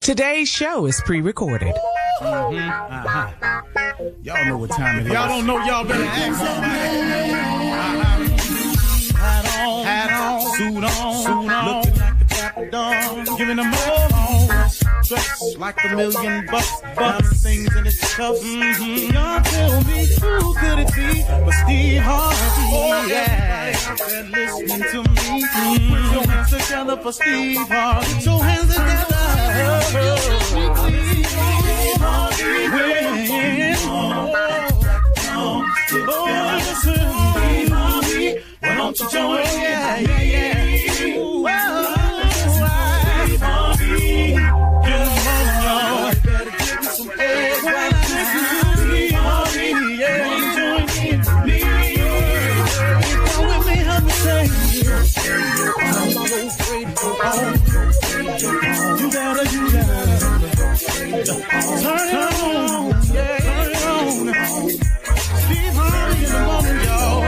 Today's show is pre-recorded. Y'all know what time it is. Y'all don't know, y'all better ask somebody. Hat on, suit on, looking like the Dapper Dawn, giving them all dressed like $1 million bucks, things in its cuffs. Y'all tell me who could it be but Steve Harvey? Oh yeah, and listening to me. Put your hands together for Steve Harvey. Put your hands together. Steve Harvey. Listen, Steve Harvey. Why don't you join? Yeah. Steve Harvey. Come on, y'all. Better give me some eggs while I listen to Steve Harvey. Yeah, join me. Come with me, help me say. I'm so grateful. You gotta. Turn it on. Yeah, turn it on. Steve Harvey in the morning, y'all.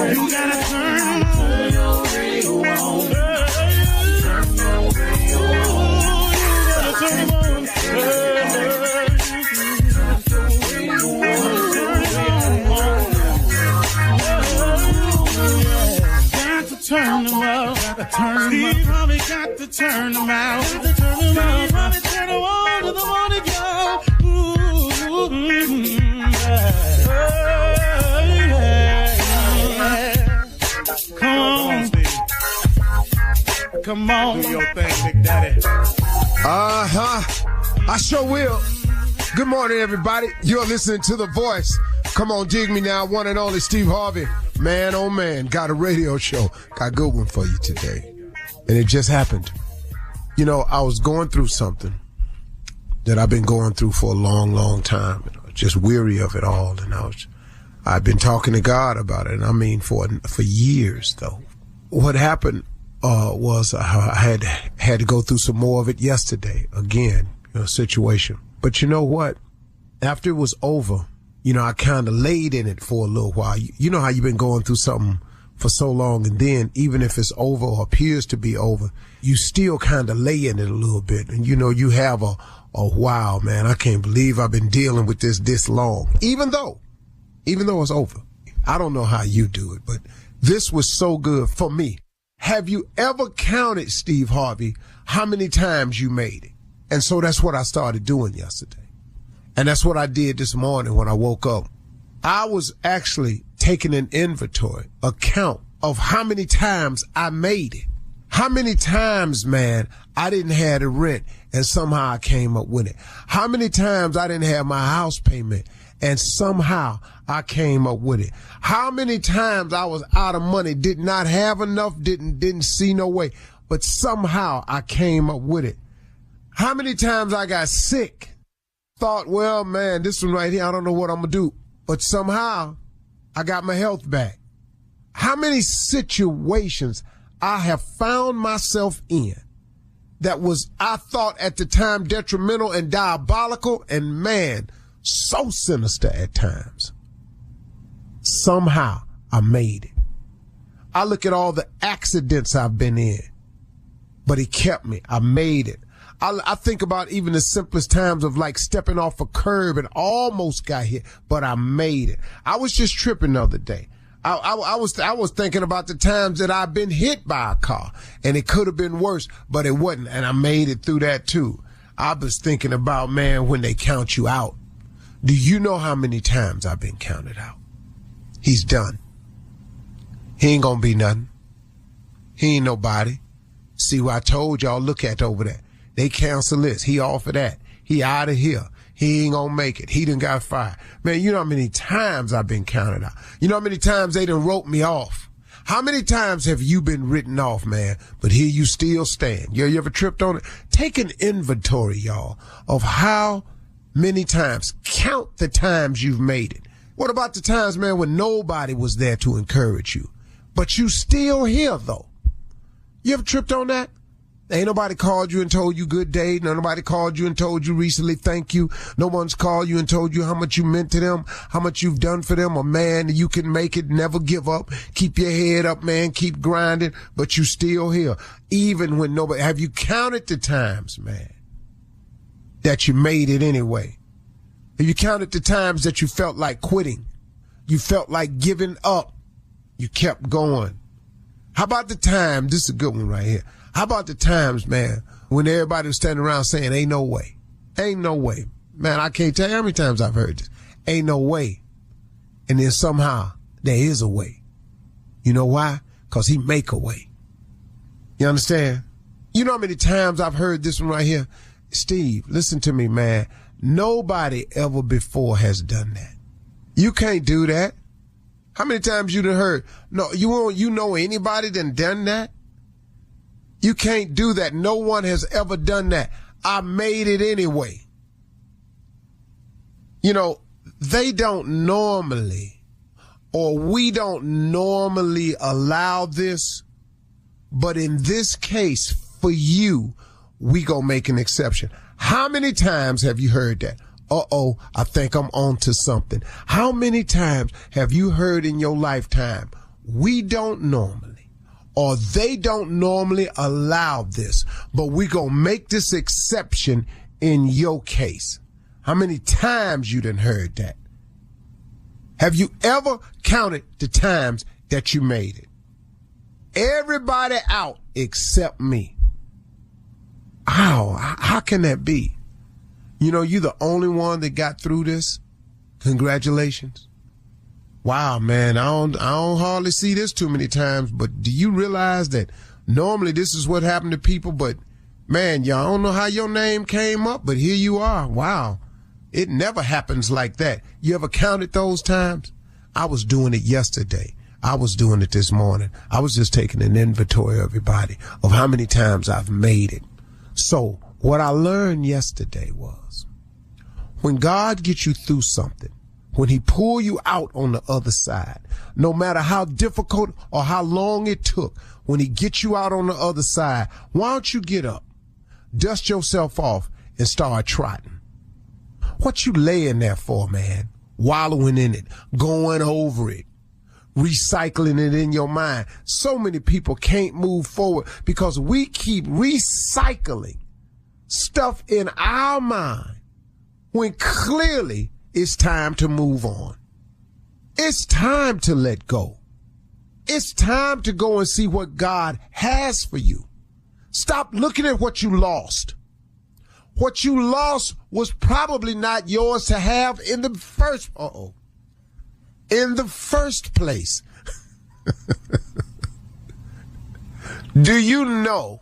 You gotta turn your radio on. Turn them out. Steve Harvey got to turn them out. Steve Harvey turn them on to the morning, y'all. Come on, Steve. Come on. Do your thing, Big Daddy. I sure will. Good morning, everybody. You're listening to The Voice. Come on, dig me now. One and only Steve Harvey. Man, oh man, got a radio show. Got a good one for you today. And it just happened. You know, I was going through something that I've been going through for a long, long time. And I was just weary of it all. And I've been talking to God about it. And I mean, for years, though. What happened was I had to go through some more of it yesterday. Again, situation. But you know what? After it was over, I kind of laid in it for a little while. You know how you've been going through something for so long, and then even if it's over or appears to be over, you still kind of lay in it a little bit. And you have a wow, man, I can't believe I've been dealing with this long. Even though it's over. I don't know how you do it, but this was so good for me. Have you ever counted, Steve Harvey, how many times you made it? And so that's what I started doing yesterday. And that's what I did this morning when I woke up. I was actually taking an inventory, a count of how many times I made it. How many times, man, I didn't have the rent and somehow I came up with it. How many times I didn't have my house payment and somehow I came up with it. How many times I was out of money, did not have enough, didn't see no way, but somehow I came up with it. How many times I got sick, thought, well, man, this one right here, I don't know what I'm going to do. But somehow I got my health back. How many situations I have found myself in that was, I thought at the time, detrimental and diabolical and, man, so sinister at times. Somehow I made it. I look at all the accidents I've been in, but he kept me. I made it. I think about even the simplest times of like stepping off a curb and almost got hit, but I made it. I was just tripping the other day. I was thinking about the times that I've been hit by a car and it could have been worse, but it wasn't. And I made it through that too. I was thinking about, man, when they count you out. Do you know how many times I've been counted out? He's done. He ain't gonna be nothing. He ain't nobody. See what I told y'all, look at over there. They cancel this. He off of that. He out of here. He ain't gonna make it. He done got fired. Man, you know how many times I've been counted out. You know how many times they done wrote me off. How many times have you been written off, man? But here you still stand. You ever tripped on it? Take an inventory, y'all, of how many times. Count the times you've made it. What about the times, man, when nobody was there to encourage you? But you still here, though. You ever tripped on that? Ain't nobody called you and told you good day. Nobody called you and told you recently thank you. No one's called you and told you how much you meant to them, how much you've done for them. Or, man, you can make it, never give up. Keep your head up, man. Keep grinding, but you still here. Even when nobody, have you counted the times, man, that you made it anyway? Have you counted the times that you felt like quitting? You felt like giving up. You kept going. How about the time, this is a good one right here. How about the times, man, when everybody was standing around saying, ain't no way. Ain't no way. Man, I can't tell you how many times I've heard this. Ain't no way. And then somehow there is a way. You know why? Because he make a way. You understand? You know how many times I've heard this one right here? Steve, listen to me, man. Nobody ever before has done that. You can't do that. How many times you done heard? No, you know anybody done that? You can't do that. No one has ever done that. I made it anyway. You know, they don't normally, or we don't normally allow this, but in this case, for you, we gonna make an exception. How many times have you heard that? Uh-oh, I think I'm on to something. How many times have you heard in your lifetime, we don't normally, or they don't normally allow this, but we gonna make this exception in your case? How many times you done heard that? Have you ever counted the times that you made it? Everybody out except me. How can that be? You know, you're the only one that got through this. Congratulations. Wow, man, I don't hardly see this too many times, but do you realize that normally this is what happened to people, but man, y'all don't know how your name came up, but here you are. Wow. It never happens like that. You ever counted those times? I was doing it yesterday. I was doing it this morning. I was just taking an inventory of everybody of how many times I've made it. So what I learned yesterday was when God gets you through something, when he pull you out on the other side, no matter how difficult or how long it took, when he gets you out on the other side, why don't you get up, dust yourself off, and start trotting? What you laying there for, man? Wallowing in it, going over it, recycling it in your mind. So many people can't move forward because we keep recycling stuff in our mind when clearly it's time to move on. It's time to let go. It's time to go and see what God has for you. Stop looking at what you lost. What you lost was probably not yours to have in the first place. Do you know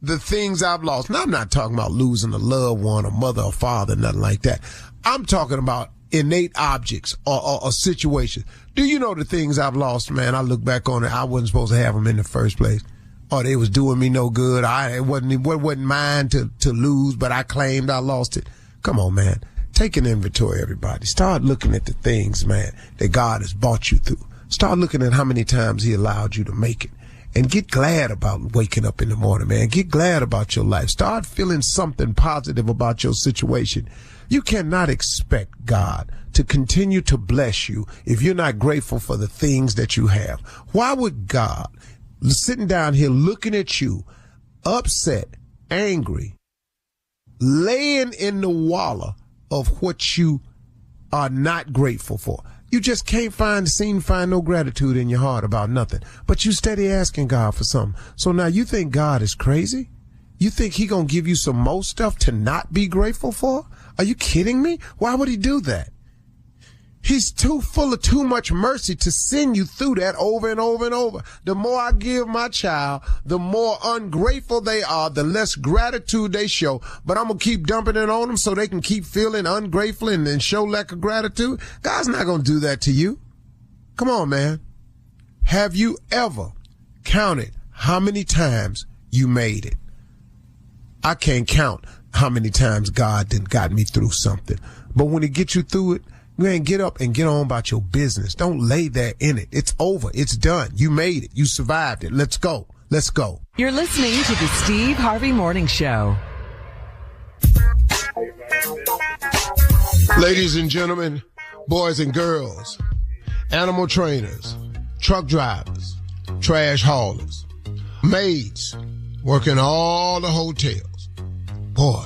the things I've lost? Now, I'm not talking about losing a loved one, a mother, or father, nothing like that. I'm talking about innate objects or situations. Do you know the things I've lost, man? I look back on it, I wasn't supposed to have them in the first place. Or they was doing me no good. It wasn't mine to lose, but I claimed I lost it. Come on, man. Take an inventory, everybody. Start looking at the things, man, that God has brought you through. Start looking at how many times he allowed you to make it. And get glad about waking up in the morning, man. Get glad about your life. Start feeling something positive about your situation. You cannot expect God to continue to bless you if you're not grateful for the things that you have. Why would God, sitting down here looking at you, upset, angry, laying in the wallow of what you are not grateful for? You just can't seem to find no gratitude in your heart about nothing. But you steady asking God for something. So now you think God is crazy? You think he gonna give you some more stuff to not be grateful for? Are you kidding me? Why would he do that? He's too full of too much mercy to send you through that over and over and over. The more I give my child, the more ungrateful they are, the less gratitude they show. But I'm going to keep dumping it on them so they can keep feeling ungrateful and show lack of gratitude. God's not going to do that to you. Come on, man. Have you ever counted how many times you made it? I can't count how many times God done got me through something. But when he gets you through it, man, get up and get on about your business. Don't lay there in it. It's over. It's done. You made it. You survived it. Let's go. Let's go. You're listening to the Steve Harvey Morning Show. Ladies and gentlemen, boys and girls, animal trainers, truck drivers, trash haulers, maids, working all the hotels. Boy,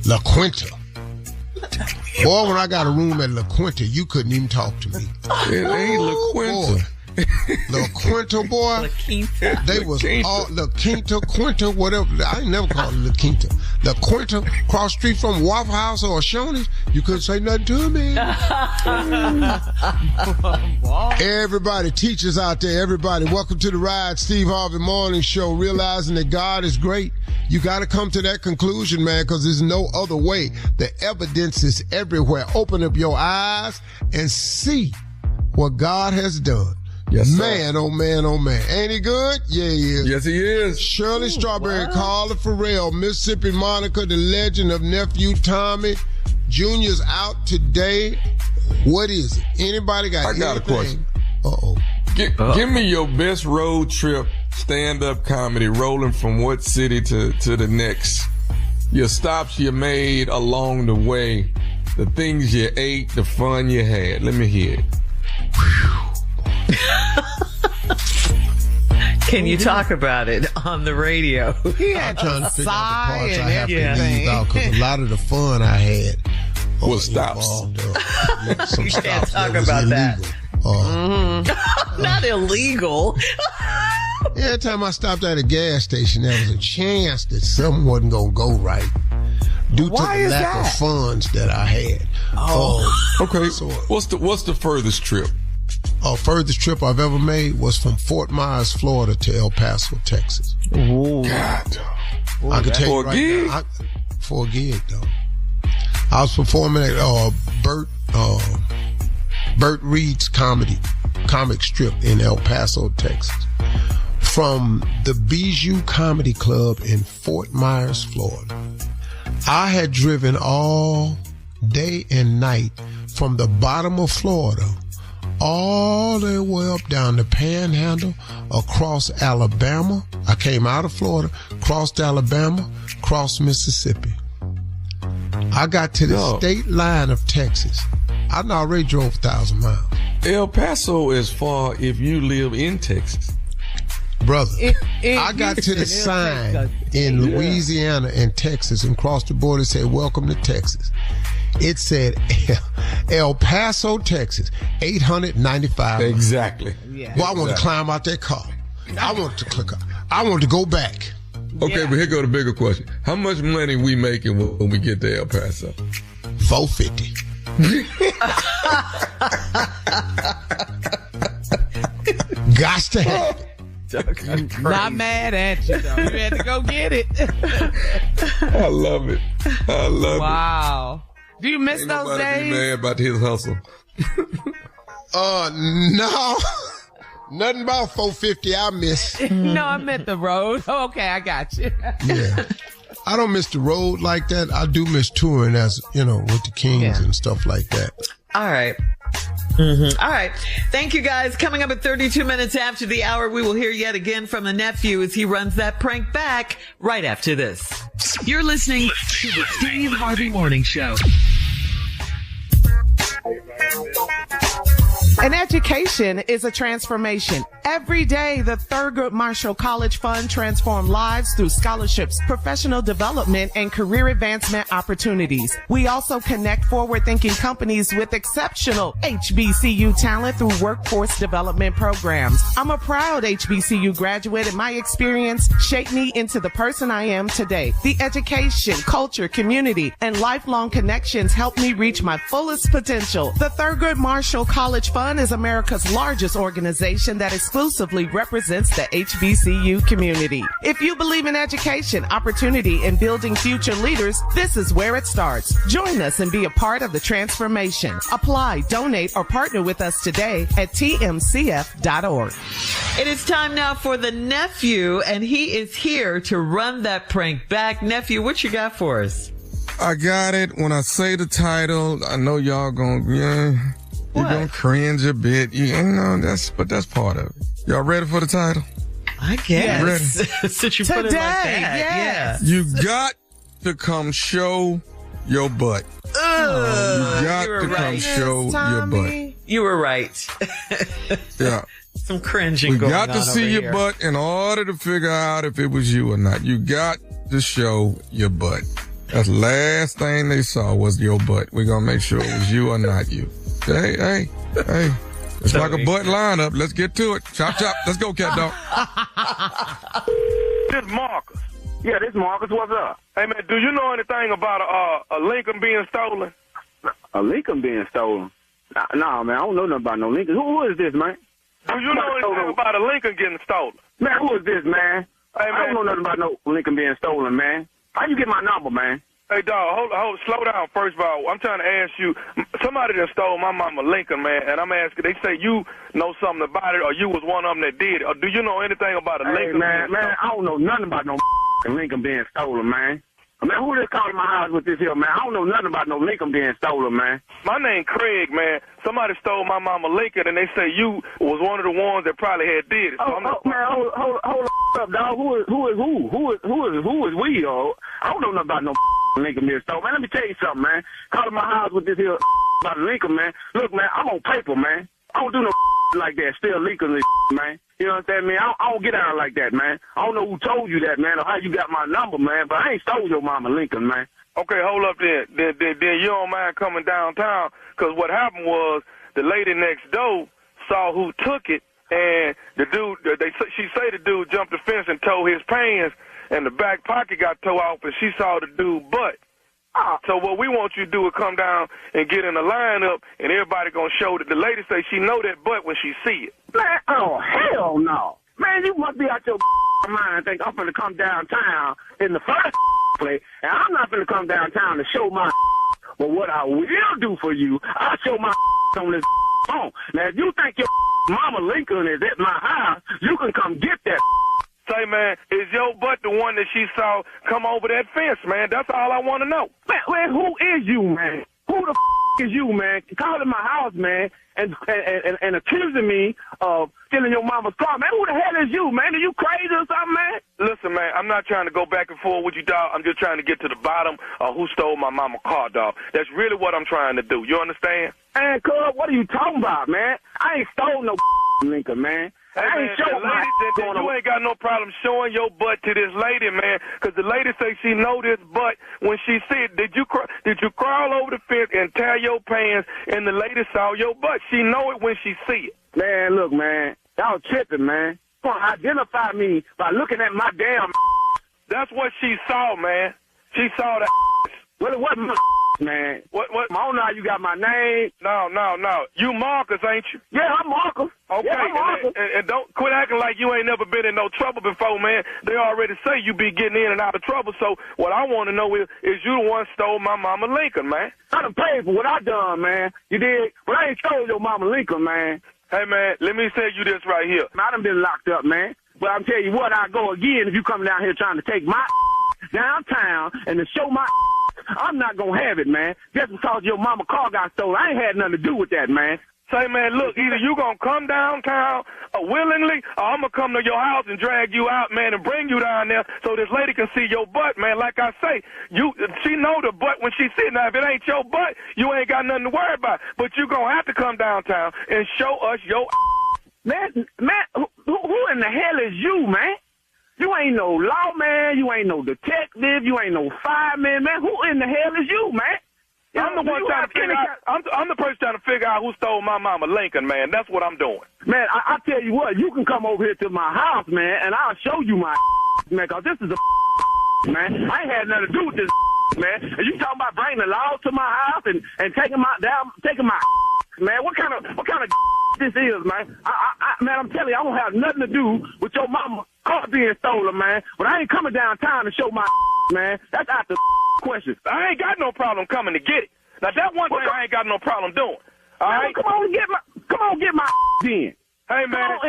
La Quinta. Boy, when I got a room at La Quinta, you couldn't even talk to me. It ain't La Quinta. La Quinta, boy. La Quinta. They was all La Quinta, Quinta, whatever. I ain't never called it La Quinta. La Quinta, cross street from Waffle House or Shoney's, you couldn't say nothing to me. Everybody, teachers out there, everybody, welcome to the Ride Steve Harvey Morning Show. Realizing that God is great, you got to come to that conclusion, man, because there's no other way. The evidence is everywhere. Open up your eyes and see what God has done. Yes, sir. Man, oh man, oh man. Ain't he good? Yeah, he is. Yes, he is. Shirley Strawberry, Carla Farrell, Mississippi Monica, the legend of Nephew Tommy. Junior's out today. What is it? Anybody got anything? I got a question. Uh-oh. Give me your best road trip stand-up comedy rolling from what city to the next. Your stops you made along the way, the things you ate, the fun you had. Let me hear it. Can you talk about it on the radio? He had I'm trying to figure out the parts I have to everything. leave out because a lot of the fun I had Was stops. Some You can't stops talk was about that. illegal. Not illegal. Every time I stopped at a gas station, there was a chance that something wasn't going to go right due to Why the is lack that? of funds that I had. Okay, So, what's the furthest trip? furthest trip I've ever made was from Fort Myers, Florida to El Paso, Texas. God. I can tell you For a gig? now, for a gig, though. I was performing at Burt Reed's comic strip in El Paso, Texas. From the Bijou Comedy Club in Fort Myers, Florida. I had driven all day and night from the bottom of Florida all the way up down the Panhandle, across Alabama. I came out of Florida, crossed Alabama, crossed Mississippi. I got to the state line of Texas. I already drove 1,000 miles. El Paso is far if you live in Texas. Brother, I got to the sign in Louisiana and Texas and crossed the border and said, "Welcome to Texas." It said El Paso, Texas, 895 miles. Exactly. Well, I wanted to climb out that car. I wanted to click up. I wanted to go back. Okay, but here go the bigger question. How much money we making when we get to El Paso? $450. Gots to have it. Not mad at you, though. You had to go get it. I love it. I love it. Wow. Do you miss Ain't those nobody be days? mad about his hustle. No. Nothing about $450 I miss. No, I meant the road. Oh, okay, I got you. Yeah. I don't miss the road like that. I do miss touring with the Kings and stuff like that. All right. Mm-hmm. All right. Thank you, guys. Coming up at 32 minutes after the hour, we will hear yet again from the nephew as he runs that prank back right after this. You're listening to the Steve Harvey Morning Show. An education is a transformation. Every day, the Thurgood Marshall College Fund transforms lives through scholarships, professional development, and career advancement opportunities. We also connect forward-thinking companies with exceptional HBCU talent through workforce development programs. I'm a proud HBCU graduate, and my experience shaped me into the person I am today. The education, culture, community, and lifelong connections helped me reach my fullest potential. The Thurgood Marshall College Fund is America's largest organization that exclusively represents the HBCU community. If you believe in education, opportunity, and building future leaders, this is where it starts. Join us and be a part of the transformation. Apply, donate, or partner with us today at tmcf.org. It is time now for the nephew, and he is here to run that prank back. Nephew, what you got for us? I got it. When I say the title, I know y'all you're gonna cringe a bit. That's part of it. Y'all ready for the title? I guess. Since you put it like that. Yes. You got to come show your butt. You got to come show your butt. You were right. Yeah. Some cringing We going on got to see your here. butt in order to figure out if it was you or not. You got to show your butt. That's the last thing they saw was your butt. We're going to make sure it was you or not you. Hey. It's like a butt lineup. Let's get to it. Chop. Let's go, cat dog. This is Marcus. Yeah, this is Marcus. What's up? Hey, man, do you know anything about a Lincoln being stolen? A Lincoln being stolen? Nah, man, I don't know nothing about no Lincoln. Who is this, man? Do you know anything about a Lincoln getting stolen? Man, who is this, man? Hey, man, I don't know nothing about no Lincoln being stolen, man. How you get my number, man? Hey, dog, hold, slow down. First of all, I'm trying to ask you. Somebody that stole my mama Lincoln, man, and I'm asking. They say you know something about it, or you was one of them that did it. Or do you know anything about a Lincoln? Man, I don't know nothing about no Lincoln being stolen, man. Man, who just calling my house with this here, man? I don't know nothing about no Lincoln being stolen, man. My name Craig, man. Somebody stole my mama Lincoln, and they say you was one of the ones that probably had did it. So man, hold up, dog. Who is we, yo? I don't know nothing about no Lincoln being stolen. Man, let me tell you something, man. Calling my house with this here about Lincoln, man. Look, man, I'm on paper, man. I don't do no like that. Still Lincoln, man. You know what I'm saying, man? I don't get out like that, man. I don't know who told you that, man, or how you got my number, man, but I ain't stole your mama Lincoln, man. Okay, hold up there. Then you don't mind coming downtown, because what happened was the lady next door saw who took it, and the dude, she say the dude jumped the fence and tore his pants, and the back pocket got tore off, and she saw the dude butt. So what we want you to do is come down and get in the lineup, and everybody gonna show that the lady say she know that butt when she see it. Man, oh hell no, man, you must be out your mind. Think I'm gonna come downtown in the first place, and I'm not gonna come downtown to show my. But what I will do for you, I'll show my on this phone. Now, if you think your mama Lincoln is at my house, you can come get that. Say, man, is your butt the one that she saw come over that fence, man? That's all I want to know. Man, who is you, man? Who the is you, man? Calling my house, man, and accusing me of stealing your mama's car, man. Who the hell is you, man? Are you crazy or something, man? Listen, man, I'm not trying to go back and forth with you, dog. I'm just trying to get to the bottom of who stole my mama's car, dog. That's really what I'm trying to do. You understand? Man, cuz, what are you talking about, man? I ain't stole no Lincoln, man. Hey, man, you ain't got no problem showing your butt to this lady, man, because the lady say she know this butt when she see it. Did you crawl over the fence and tear your pants, and the lady saw your butt? She know it when she see it. Man, look, man, y'all tripping, man. You want to identify me by looking at my damn. That's what she saw, man. She saw that. Well, it wasn't my man. What? I don't know how you got my name. No. You Marcus, ain't you? Yeah, I'm Marcus. Okay, yeah, I'm Marcus. And don't quit acting like you ain't never been in no trouble before, man. They already say you be getting in and out of trouble. So what I want to know is you the one stole my mama Lincoln, man? I done paid for what I done, man. You did? But I ain't stole your mama Lincoln, man. Hey, man, let me tell you this right here. I done been locked up, man. But I'm telling you what, I'll go again if you come down here trying to take my downtown and to show my. I'm not going to have it, man. Just because your mama car got stolen. I ain't had nothing to do with that, man. Say, man, look, either you going to come downtown willingly, or I'm going to come to your house and drag you out, man, and bring you down there so this lady can see your butt, man. Like I say, she know the butt when she see it. Now, if it ain't your butt, you ain't got nothing to worry about. But you going to have to come downtown and show us your Man, who in the hell is you, man? You ain't no lawman, you ain't no detective, you ain't no fireman, man. Who in the hell is you, man? I'm the one trying to figure out. I'm the person trying to figure out who stole my mama Lincoln, man. That's what I'm doing. Man, I tell you what, you can come over here to my house, man, and I'll show you my man, because this is a man. I ain't had nothing to do with this, man. And you talking about bringing the law to my house and taking my man? What kind of this is, man? Man, I'm telling you, I don't have nothing to do with your mama car being stolen, man. But I ain't coming downtown to show my man. That's out the question. I ain't got no problem coming to get it. Now that one thing I ain't got no problem doing. All right, come on, get my in. Hey, man.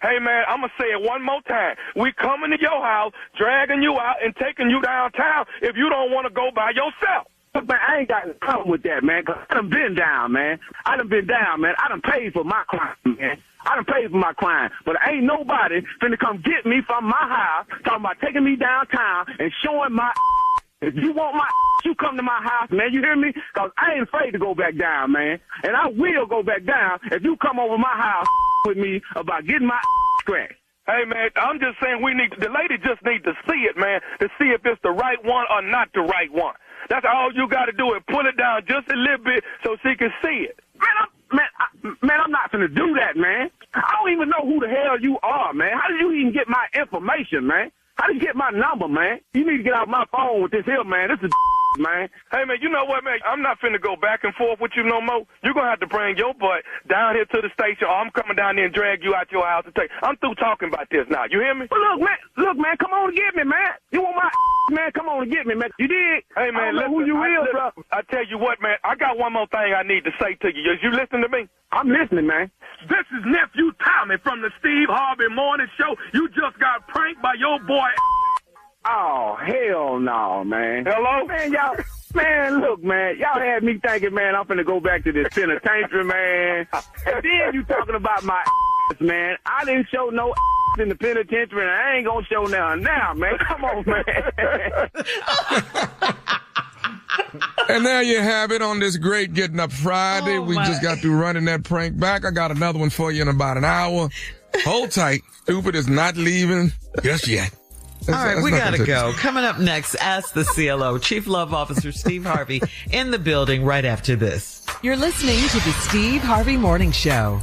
Hey, man, I'm going to say it one more time. We coming to your house, dragging you out, and taking you downtown if you don't want to go by yourself. Look, man, I ain't got a problem with that, man, because I done been down, man. I done paid for my crime, man. I done paid for my crime, but ain't nobody finna come get me from my house talking about taking me downtown and showing my. If you want my, you come to my house, man. You hear me? Because I ain't afraid to go back down, man. And I will go back down if you come over my house with me about getting my scratched. Hey, man, I'm just saying the lady just need to see it, man, to see if it's the right one or not the right one. That's all you got to do is pull it down just a little bit so she can see it. Man, I'm not finna do that, man. I don't even know who the hell you are, man. How did you even get my information, man? How did you get my number, man? You need to get out my phone with this here, man. This is man. Hey, man, you know what, man? I'm not finna go back and forth with you no more. You're going to have to bring your butt down here to the station, or I'm coming down there and drag you out your house and take. I'm through talking about this now. You hear me? Well, look, man, come on and get me, man. You want my man? Come on and get me, man. You did? Hey, man, listen, who you is, bro. I tell you what, man, I got one more thing I need to say to you. You listen to me? I'm listening, man. This is Nephew Tommy from the Steve Harvey Morning Show. You just got pranked by your boy. Oh, hell no, man. Hello? Man, y'all, man, look, man, y'all had me thinking, man, I'm finna go back to this penitentiary, man. And then you talking about my man. I didn't show no in the penitentiary, and I ain't gonna show now, man. Come on, man. And there you have it on this great Getting Up Friday. We just got through running that prank back. I got another one for you in about an hour. Hold tight. Stupid is not leaving just yet. All right, we got to go. Coming up next, Ask the CLO. Chief Love Officer Steve Harvey in the building right after this. You're listening to the Steve Harvey Morning Show.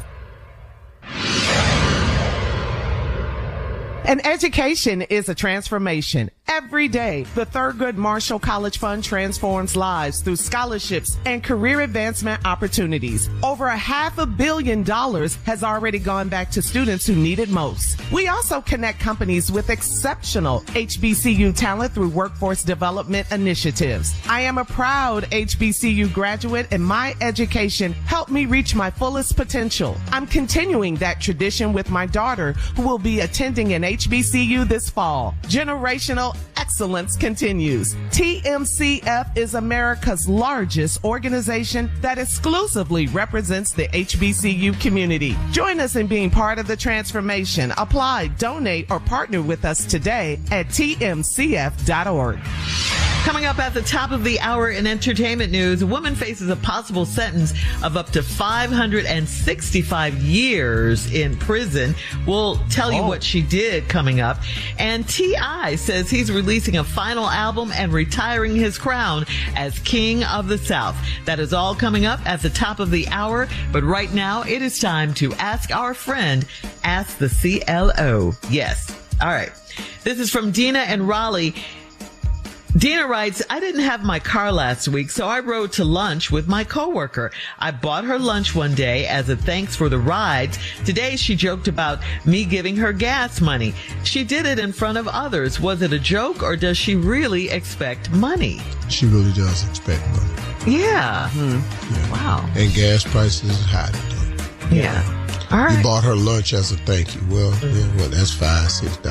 An education is a transformation. Every day, the Thurgood Marshall College Fund transforms lives through scholarships and career advancement opportunities. Over $500 million has already gone back to students who need it most. We also connect companies with exceptional HBCU talent through workforce development initiatives. I am a proud HBCU graduate, and my education helped me reach my fullest potential. I'm continuing that tradition with my daughter, who will be attending an HBCU this fall. Generational excellence continues. TMCF is America's largest organization that exclusively represents the HBCU community. Join us in being part of the transformation. Apply, donate, or partner with us today at tmcf.org. Coming up at the top of the hour in entertainment news, a woman faces a possible sentence of up to 565 years in prison. We'll tell you what she did coming up. And T.I. says he's releasing a final album and retiring his crown as King of the South. That is all coming up at the top of the hour. But right now, it is time to ask our friend, Ask the CLO. Yes. All right. This is from Dina and Raleigh. Dina writes, I didn't have my car last week, so I rode to lunch with my coworker. I bought her lunch one day as a thanks for the rides. Today, she joked about me giving her gas money. She did it in front of others. Was it a joke, or does she really expect money? She really does expect money. Yeah. Yeah. Wow. And gas prices is high today. Yeah. All right. You bought her lunch as a thank you. Well, that's $5-6.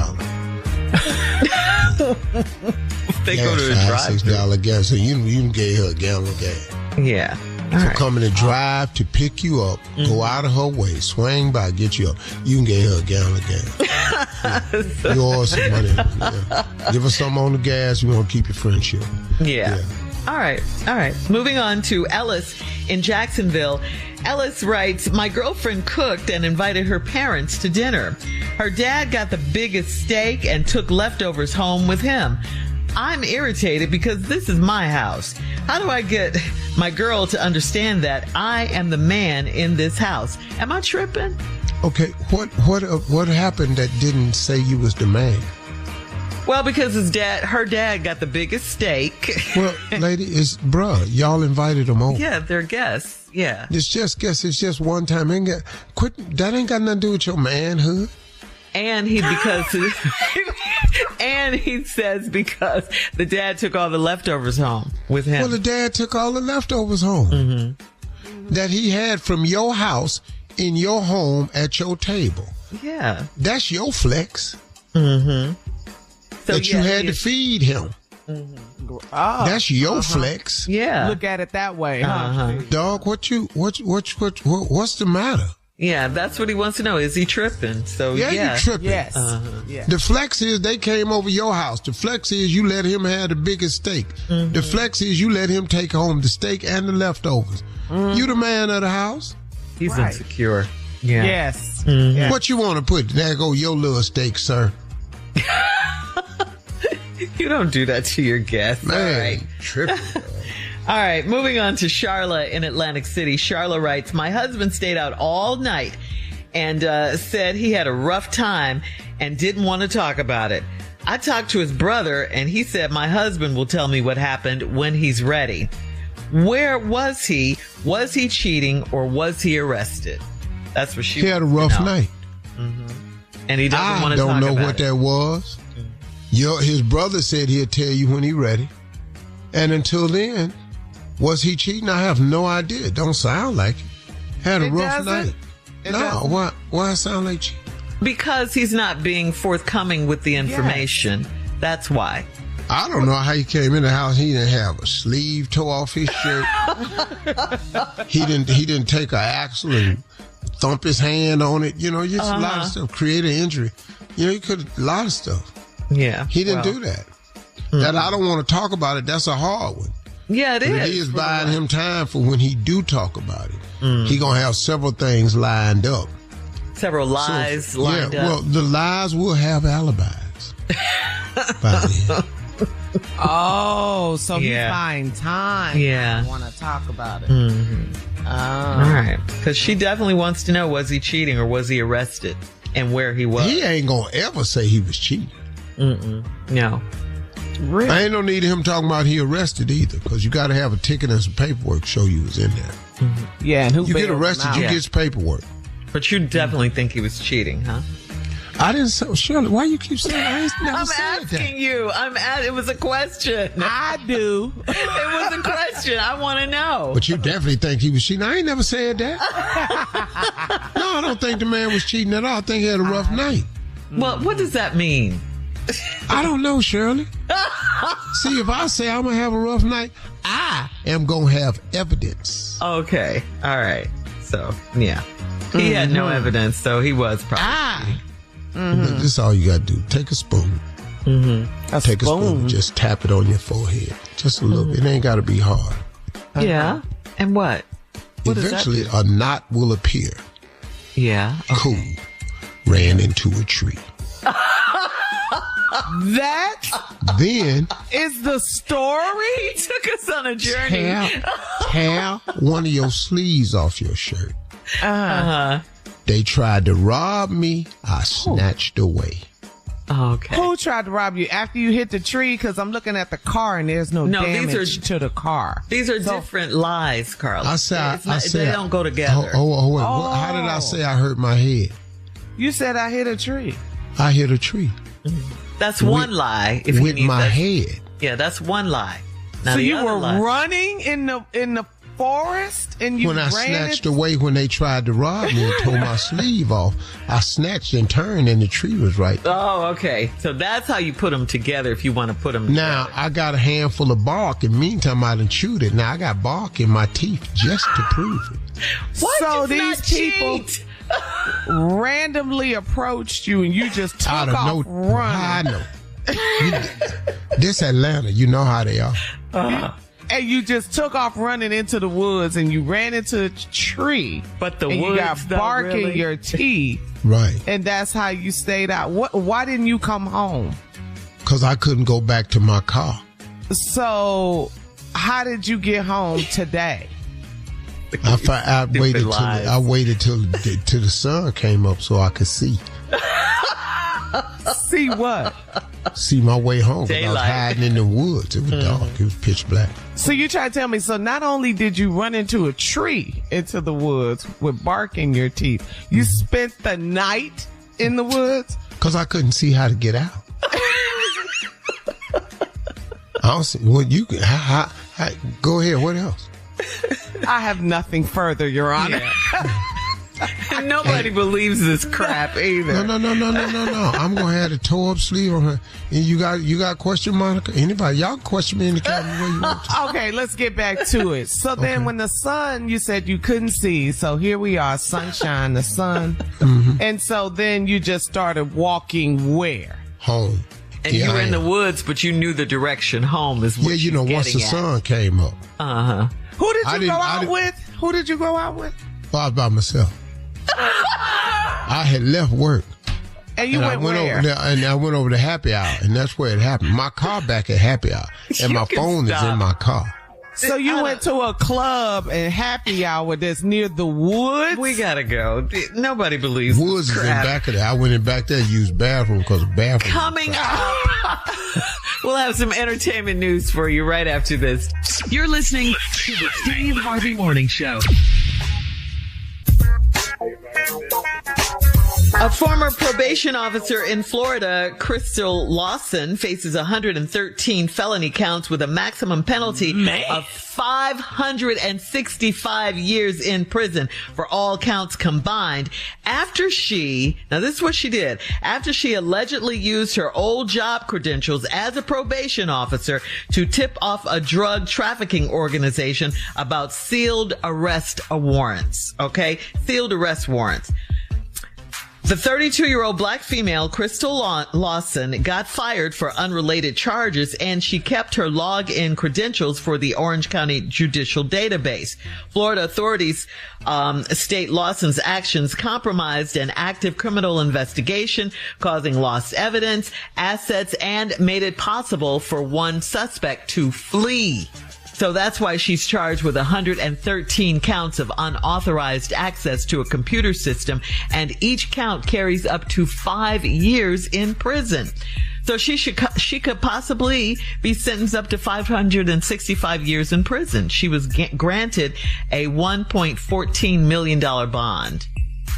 They go to the $5-6 gas. So you gave her a gallon of gas. Yeah. For coming to drive to pick you up, go out of her way, swing by, get you up. You can give her a gallon of gas. You owe her some money. Yeah. Give her some on the gas. You want to keep your friendship. Yeah. All right. Moving on to Ellis in Jacksonville. Ellis writes, my girlfriend cooked and invited her parents to dinner. Her dad got the biggest steak and took leftovers home with him. I'm irritated because this is my house. How do I get my girl to understand that I am the man in this house? Am I tripping? Okay, what happened that didn't say you was the man? Well, because her dad got the biggest steak. Well, lady, y'all invited them over. Yeah, they're guests. Yeah. It's just guests. It's just one time. That ain't got nothing to do with your manhood. And he says because the dad took all the leftovers home with him. Well, the dad took all the leftovers home that he had from your house in your home at your table. Yeah. That's your flex. Mm-hmm. So that you had to feed him. Oh, that's your flex. Yeah. Look at it that way. Uh-huh. Dog, what's the matter? Yeah, that's what he wants to know. Is he tripping? So Yeah, you tripping. Yes. Yeah. The flex is they came over your house. The flex is you let him have the biggest steak. Mm-hmm. The flex is you let him take home the steak and the leftovers. You the man of the house. He's Right. insecure. Yeah. Yes. Mm-hmm. Yes. What you want to put? There go your little steak, sir. You don't do that to your guests. Man, All right. tripping. All right, moving on to Charla in Atlantic City. Charla writes, my husband stayed out all night and said he had a rough time and didn't want to talk about it. I talked to his brother and he said my husband will tell me what happened when he's ready. Where was he? Was he cheating or was he arrested? That's what she He had a wants rough to know. night. And he doesn't want I to talk don't know about what it. that was. His brother said he'll tell you when he's ready. And until then, was he cheating? I have no idea. It don't sound like it. Had a It rough doesn't? night. It No, doesn't? why it sound like cheating? Because he's not being forthcoming with the information. That's why. I don't know how he came in the house. He didn't have a sleeve tore off his shirt. He didn't take an axle and thump his hand on it. You know, just a lot of stuff. Create an injury. You know, he could a lot of stuff. Yeah. He didn't do that. That I don't want to talk about it. That's a hard one. Yeah, it But is. he is buying him time for when he do talk about it. He gonna have several things lined up. Several lies lined up. Well, the lies will have alibis. By then. Oh, so Yeah. he's buying time. Yeah. I want to talk about it. All right. Because she definitely wants to know, was he cheating or was he arrested and where he was? He ain't gonna ever say he was cheating. No. Really? I ain't no need of him talking about he arrested either, because you got to have a ticket and some paperwork show you was in there. Yeah, and who You get bailed him arrested, out? you Yeah. get paperwork. But you definitely think he was cheating, huh? I didn't say, Shirley, why you keep saying I ain't never I'm said asking that? you. It was a question. I do. It was a question. I want to know. But you definitely think he was cheating. I ain't never said that. No, I don't think the man was cheating at all. I think he had a rough night. Well, what does that mean? I don't know, Shirley. See, if I say I'm going to have a rough night, I am going to have evidence. Okay. All right. So, yeah. He had no evidence, so he was probably. This is all you got to do. Take a spoon. Take a spoon and just tap it on your forehead. Just a little bit. It ain't got to be hard. Yeah. And what? What does that Eventually, do? a knot will appear. Yeah. Cool. Ran into a tree. That Then is the story? He took us on a journey. tear one of your sleeves off your shirt. Uh-huh. They tried to rob me. I snatched away. Okay. Who tried to rob you after you hit the tree? Because I'm looking at the car and there's no No, these damage are- to the car. These are different lies, Carla. I said, They don't go together. Wait. How did I say I hurt my head? You said I hit a tree. I hit a tree That's one lie. If you with need my that. head. Yeah, that's one lie. Now So the you other were lie- running in the forest and you When I ran snatched into- away when they tried to rob me and tore my sleeve off, I snatched and turned and the tree was right there. Oh, okay. So that's how you put them together if you want to put them Now, I got a handful of bark, and meantime, I done chewed it. Now, I got bark in my teeth just to prove it. What? So It's these not people cheat. randomly approached you and you just took Out of off I running. know. This Atlanta, you know how they are. And you just took off running into the woods and you ran into a tree. But the and woods, you got though, bark really? in your teeth. Right. And that's how you stayed out. Why didn't you come home? Because I couldn't go back to my car. So how did you get home today? I waited till the sun came up so I could see See what? my way home. 'Cause I was Daylight. hiding in the woods. It was dark. It was pitch black. So you try to tell me, so not only did you run into a tree into the woods with bark in your teeth, you spent the night in the woods? Because I couldn't see how to get out. I don't see. Well, you can. Go ahead. What else? I have nothing further, Your Honor. Nobody believes this crap either. No. I'm gonna have the toe up sleeve on her. And you got question, Monica? Anybody? Y'all can question me in the camera where you want to. Okay, let's get back to it. So then when the sun, you said you couldn't see. So here we are, sunshine, the sun. Mm-hmm. And so then you just started walking where? Home. And you were in the woods, but you knew the direction home is what you know, once the sun came up. Uh-huh. Who did you go out with? Who did you go out with? I was by myself. I had left work. And went over there, and I went over to happy hour, and that's where it happened. My car back at happy hour, and my phone is in my car. So you went to a club and happy hour that's near the woods? We gotta go. Nobody believes woods is in back of there. I went in back there and used bathroom because the bathroom. Coming up, we'll have some entertainment news for you right after this. You're listening to the Steve Harvey Morning Show. A former probation officer in Florida, Crystal Lawson, faces 113 felony counts with a maximum penalty of 565 years in prison for all counts combined after now this is what she did, after she allegedly used her old job credentials as a probation officer to tip off a drug trafficking organization about sealed arrest warrants. Okay? Sealed arrest warrants. The 32-year-old black female, Crystal Lawson, got fired for unrelated charges, and she kept her login credentials for the Orange County Judicial Database. Florida authorities state Lawson's actions compromised an active criminal investigation, causing lost evidence, assets, and made it possible for one suspect to flee. So that's why she's charged with 113 counts of unauthorized access to a computer system, and each count carries up to 5 years in prison. So she could possibly be sentenced up to 565 years in prison. She was granted a $1.14 million bond.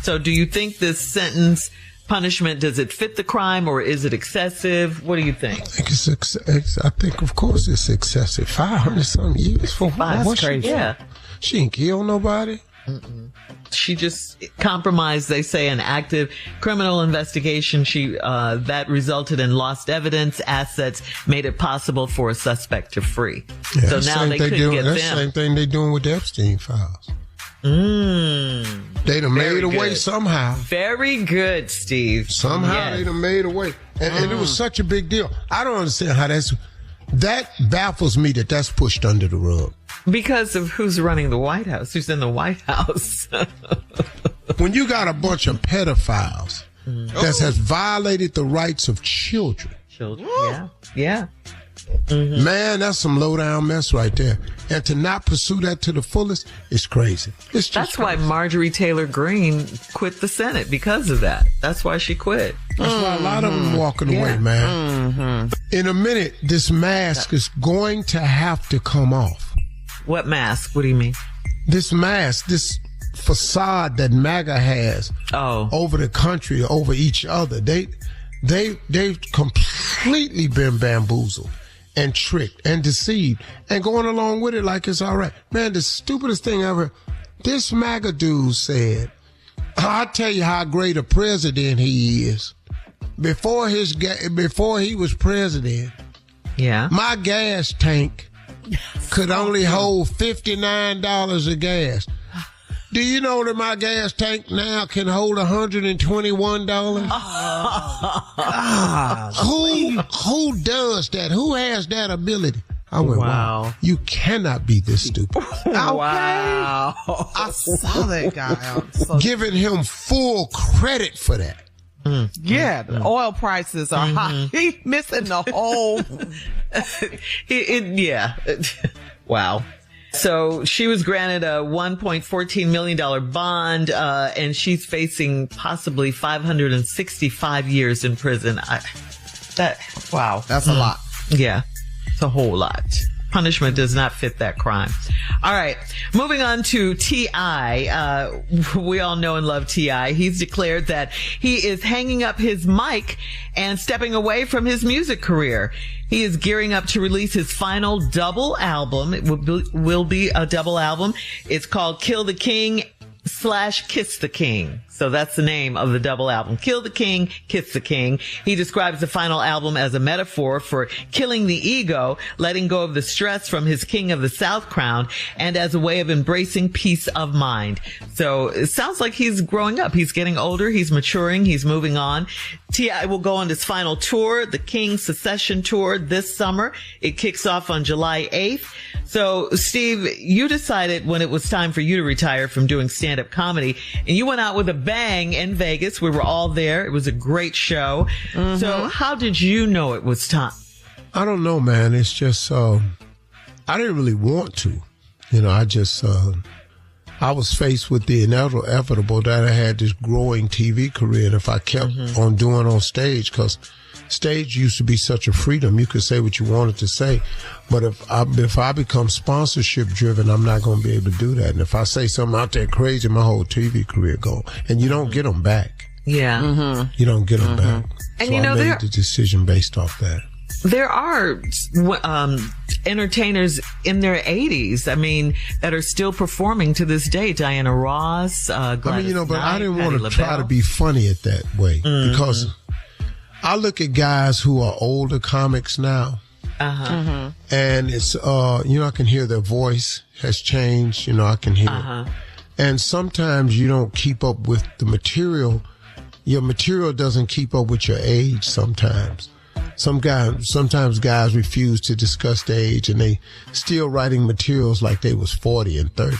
So do you think this sentence punishment, does it fit the crime, or is it excessive? What do you think? I think of course it's excessive. 500-something years for what? That's crazy. Yeah. She ain't killed nobody. Mm-mm. She just compromised, they say, an active criminal investigation. That resulted in lost evidence, assets, made it possible for a suspect to free. Yeah, so now they couldn't get them. That's the same thing they're doing with the Epstein files. They done made a way somehow. Very good, Steve. Somehow they done made a way. And it was such a big deal. I don't understand how that baffles me that's pushed under the rug. Because of who's running the White House, who's in the White House. When you got a bunch of pedophiles that has violated the rights of children. Yeah. Mm-hmm. Man, that's some low-down mess right there. And to not pursue that to the fullest is crazy. That's why Marjorie Taylor Greene quit the Senate, because of that. That's why she quit. That's why a lot of them walking away, man. Mm-hmm. In a minute, this mask is going to have to come off. What mask? What do you mean? This mask, this facade that MAGA has over the country, over each other. They've completely been bamboozled and tricked and deceived and going along with it like it's all right. Man, the stupidest thing ever, this MAGA dude said, I'll tell you how great a president he is. Before he was president, my gas tank could only hold $59 of gas. Do you know that my gas tank now can hold $121? Who does that? Who has that ability? I went, wow. You cannot be this stupid. Wow. I saw that guy. Giving him full credit for that. Yeah, the oil prices are high. He's missing the whole. Wow. So she was granted a $1.14 million bond, and she's facing possibly 565 years in prison. Wow. That's a lot. Yeah, it's a whole lot. Punishment does not fit that crime. All right. Moving on to T.I. We all know and love T.I. He's declared that he is hanging up his mic and stepping away from his music career. He is gearing up to release his final double album. It will be a double album. It's called Kill the King King/Kiss the King. So that's the name of the double album. Kill the King, Kiss the King. He describes the final album as a metaphor for killing the ego, letting go of the stress from his King of the South crown, and as a way of embracing peace of mind. So it sounds like he's growing up. He's getting older. He's maturing. He's moving on. T.I. will go on his final tour, the King Secession Tour, this summer. It kicks off on July 8th. So, Steve, you decided when it was time for you to retire from doing stand-up comedy, and you went out with a bang in Vegas. We were all there. It was a great show. Mm-hmm. So how did you know it was time? I don't know, man. It's just, I didn't really want to. I was faced with the inevitable that I had this growing TV career. And if I kept on doing on stage, because stage used to be such a freedom. You could say what you wanted to say. But if I become sponsorship driven, I'm not going to be able to do that. And if I say something out there crazy, my whole TV career gone. And you don't get them back. Yeah. Mm-hmm. You don't get them back. And so I made the decision based off that. There are entertainers in their 80s, that are still performing to this day. Diana Ross, Gladys but Knight, I didn't want to Patti try LaBelle. to be funny at that way because I look at guys who are older comics now. And it's, I can hear their voice has changed. I can hear. And sometimes you don't keep up with the material. Your material doesn't keep up with your age sometimes. Sometimes guys refuse to discuss the age and they still writing materials like they was 40 and 30.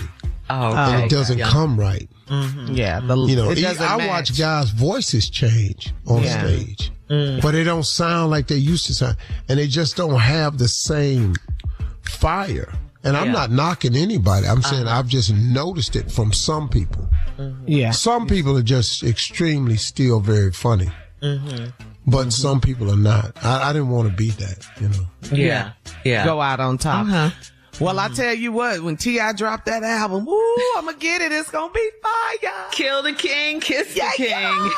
Oh, okay. And it doesn't come right. Yeah. I watch guys' voices change on stage, but they don't sound like they used to sound, and they just don't have the same fire. And I'm not knocking anybody. I'm saying I've just noticed it from some people. Yeah. Some people are just extremely still very funny. But some people are not. I didn't want to be that, Yeah. Go out on top. Well, I tell you what, when T.I. dropped that album, I'm going to get it. It's going to be fire. Kill the King, Kiss the King.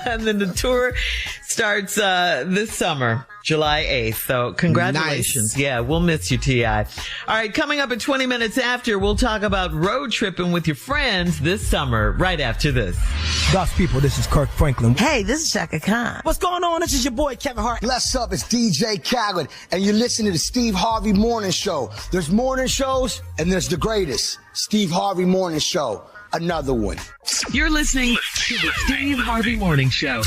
And then the tour starts this summer, July 8th. So congratulations. Nice. Yeah, we'll miss you, T.I. All right, coming up at 20 minutes after, we'll talk about road tripping with your friends this summer, right after this. God's people, this is Kirk Franklin. Hey, this is Shaka Khan. What's going on? This is your boy, Kevin Hart. What's up? It's DJ Khaled, and you're listening to the Steve Harvey Morning Show. There's morning shows, and there's the greatest, Steve Harvey Morning Show. Another one. You're listening to the Steve Harvey Morning Show.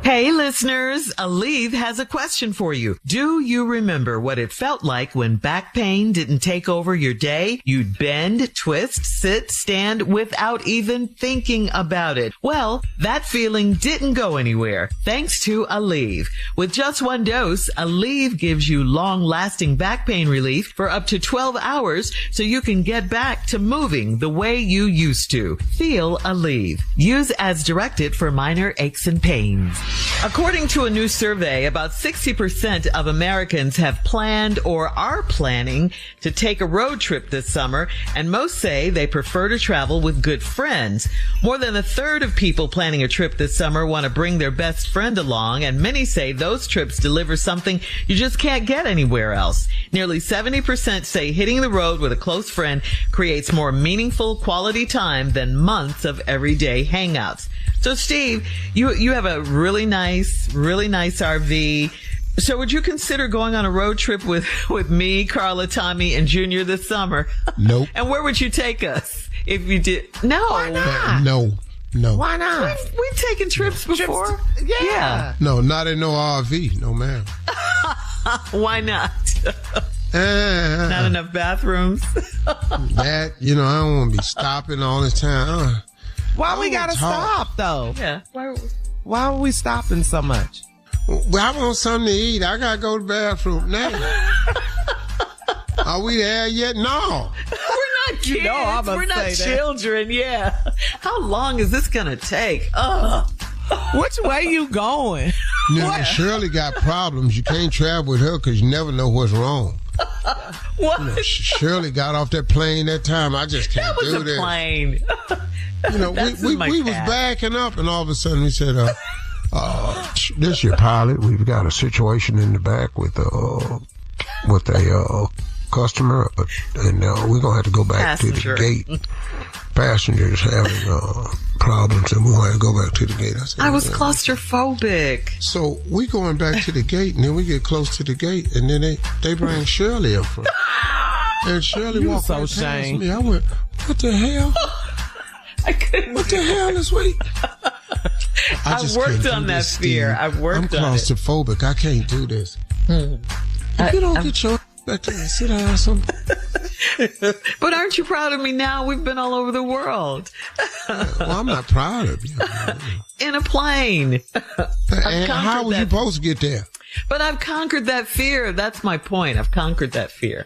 Hey listeners, Aleve has a question for you. Do you remember what it felt like when back pain didn't take over your day? You'd bend, twist, sit, stand without even thinking about it. Well, that feeling didn't go anywhere thanks to Aleve. With just one dose, Aleve gives you long-lasting back pain relief for up to 12 hours so you can get back to moving the way you used to. Feel Aleve. Use as directed for minor aches and pains. According to a new survey, about 60% of Americans have planned or are planning to take a road trip this summer, and most say they prefer to travel with good friends. More than a third of people planning a trip this summer want to bring their best friend along, and many say those trips deliver something you just can't get anywhere else. Nearly 70% say hitting the road with a close friend creates more meaningful quality time than months of everyday hangouts. So, Steve, you have a really nice RV. So would you consider going on a road trip with me, Carla, Tommy, and Junior this summer? Nope. And where would you take us if you did? No. Why not? No. Why not? We've taken trips before. Yeah. No, not in no RV. No, ma'am. Why not? Not enough bathrooms. That, I don't want to be stopping all the time. Why we gotta stop, though? Yeah. Why are we stopping so much? Well, I want something to eat. I gotta go to the bathroom now. Are we there yet? No. We're not kids. We're not say that. children. Yeah. How long is this gonna take? Ugh. Which way you going? Shirley got problems. You can't travel with her because you never know what's wrong. What? Shirley got off that plane that time. I just can't do That was a plane. we was backing up, and all of a sudden we said, "This is your pilot. We've got a situation in the back with a customer, and we're going to have to go back to the gate. Passengers having problems, and we're going to have to go back to the gate. I was claustrophobic. So we going back to the gate, and then we get close to the gate, and then they bring Shirley up front. And Shirley walked right past me. I went, what the hell? I couldn't. What the hell is wait? I worked on that fear. I'm claustrophobic. I can't do this. You don't get your back there and sit down something. But aren't you proud of me now? We've been all over the world. Well, I'm not proud of you. In a plane. And how was you supposed to get there? But I've conquered that fear. That's my point. I've conquered that fear.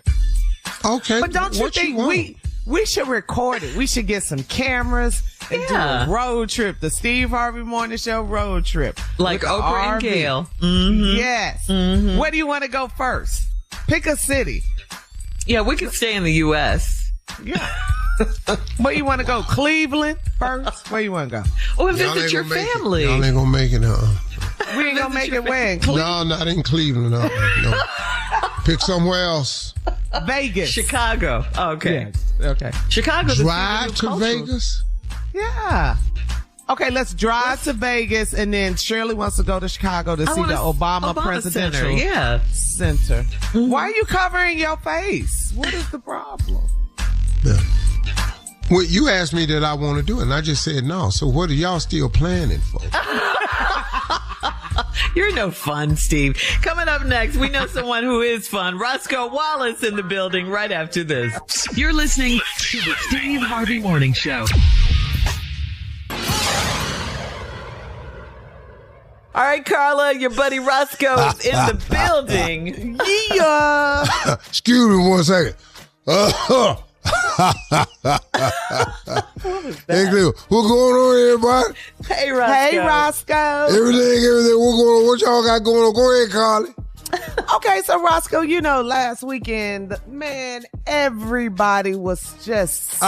Okay. But don't you think we should record it? We should get some cameras and do a road trip, the Steve Harvey Morning Show road trip. Like Oprah and Gail. Mm-hmm. Yes. Mm-hmm. Where do you want to go first? Pick a city. Yeah, we could stay in the U.S. Yeah. Where you want to go? Cleveland first? Where you want to go? Or visit your family. Y'all ain't gonna make it. We ain't gonna make it where? In Cleveland? No, not in Cleveland. No. Pick somewhere else. Vegas. Chicago. Oh, okay. Yeah. Okay. Chicago. Drive to Vegas? Yeah. Okay, let's drive to Vegas, and then Shirley wants to go to Chicago to see the Obama Presidential Center. Mm-hmm. Why are you covering your face? What is the problem? Yeah. Well, you asked me that I want to do it, and I just said no. So what are y'all still planning for? You're no fun, Steve. Coming up next, we know someone who is fun. Roscoe Wallace in the building right after this. You're listening to the Steve Harvey Morning Show. All right, Carla, your buddy Roscoe is in the building. Yeah. Excuse me 1 second. Hey, what's going on, everybody? Hey, Roscoe. Hey, Roscoe. Everything. What's going on? What y'all got going on? Go ahead, Carly. Okay, so Roscoe, last weekend, man, everybody was just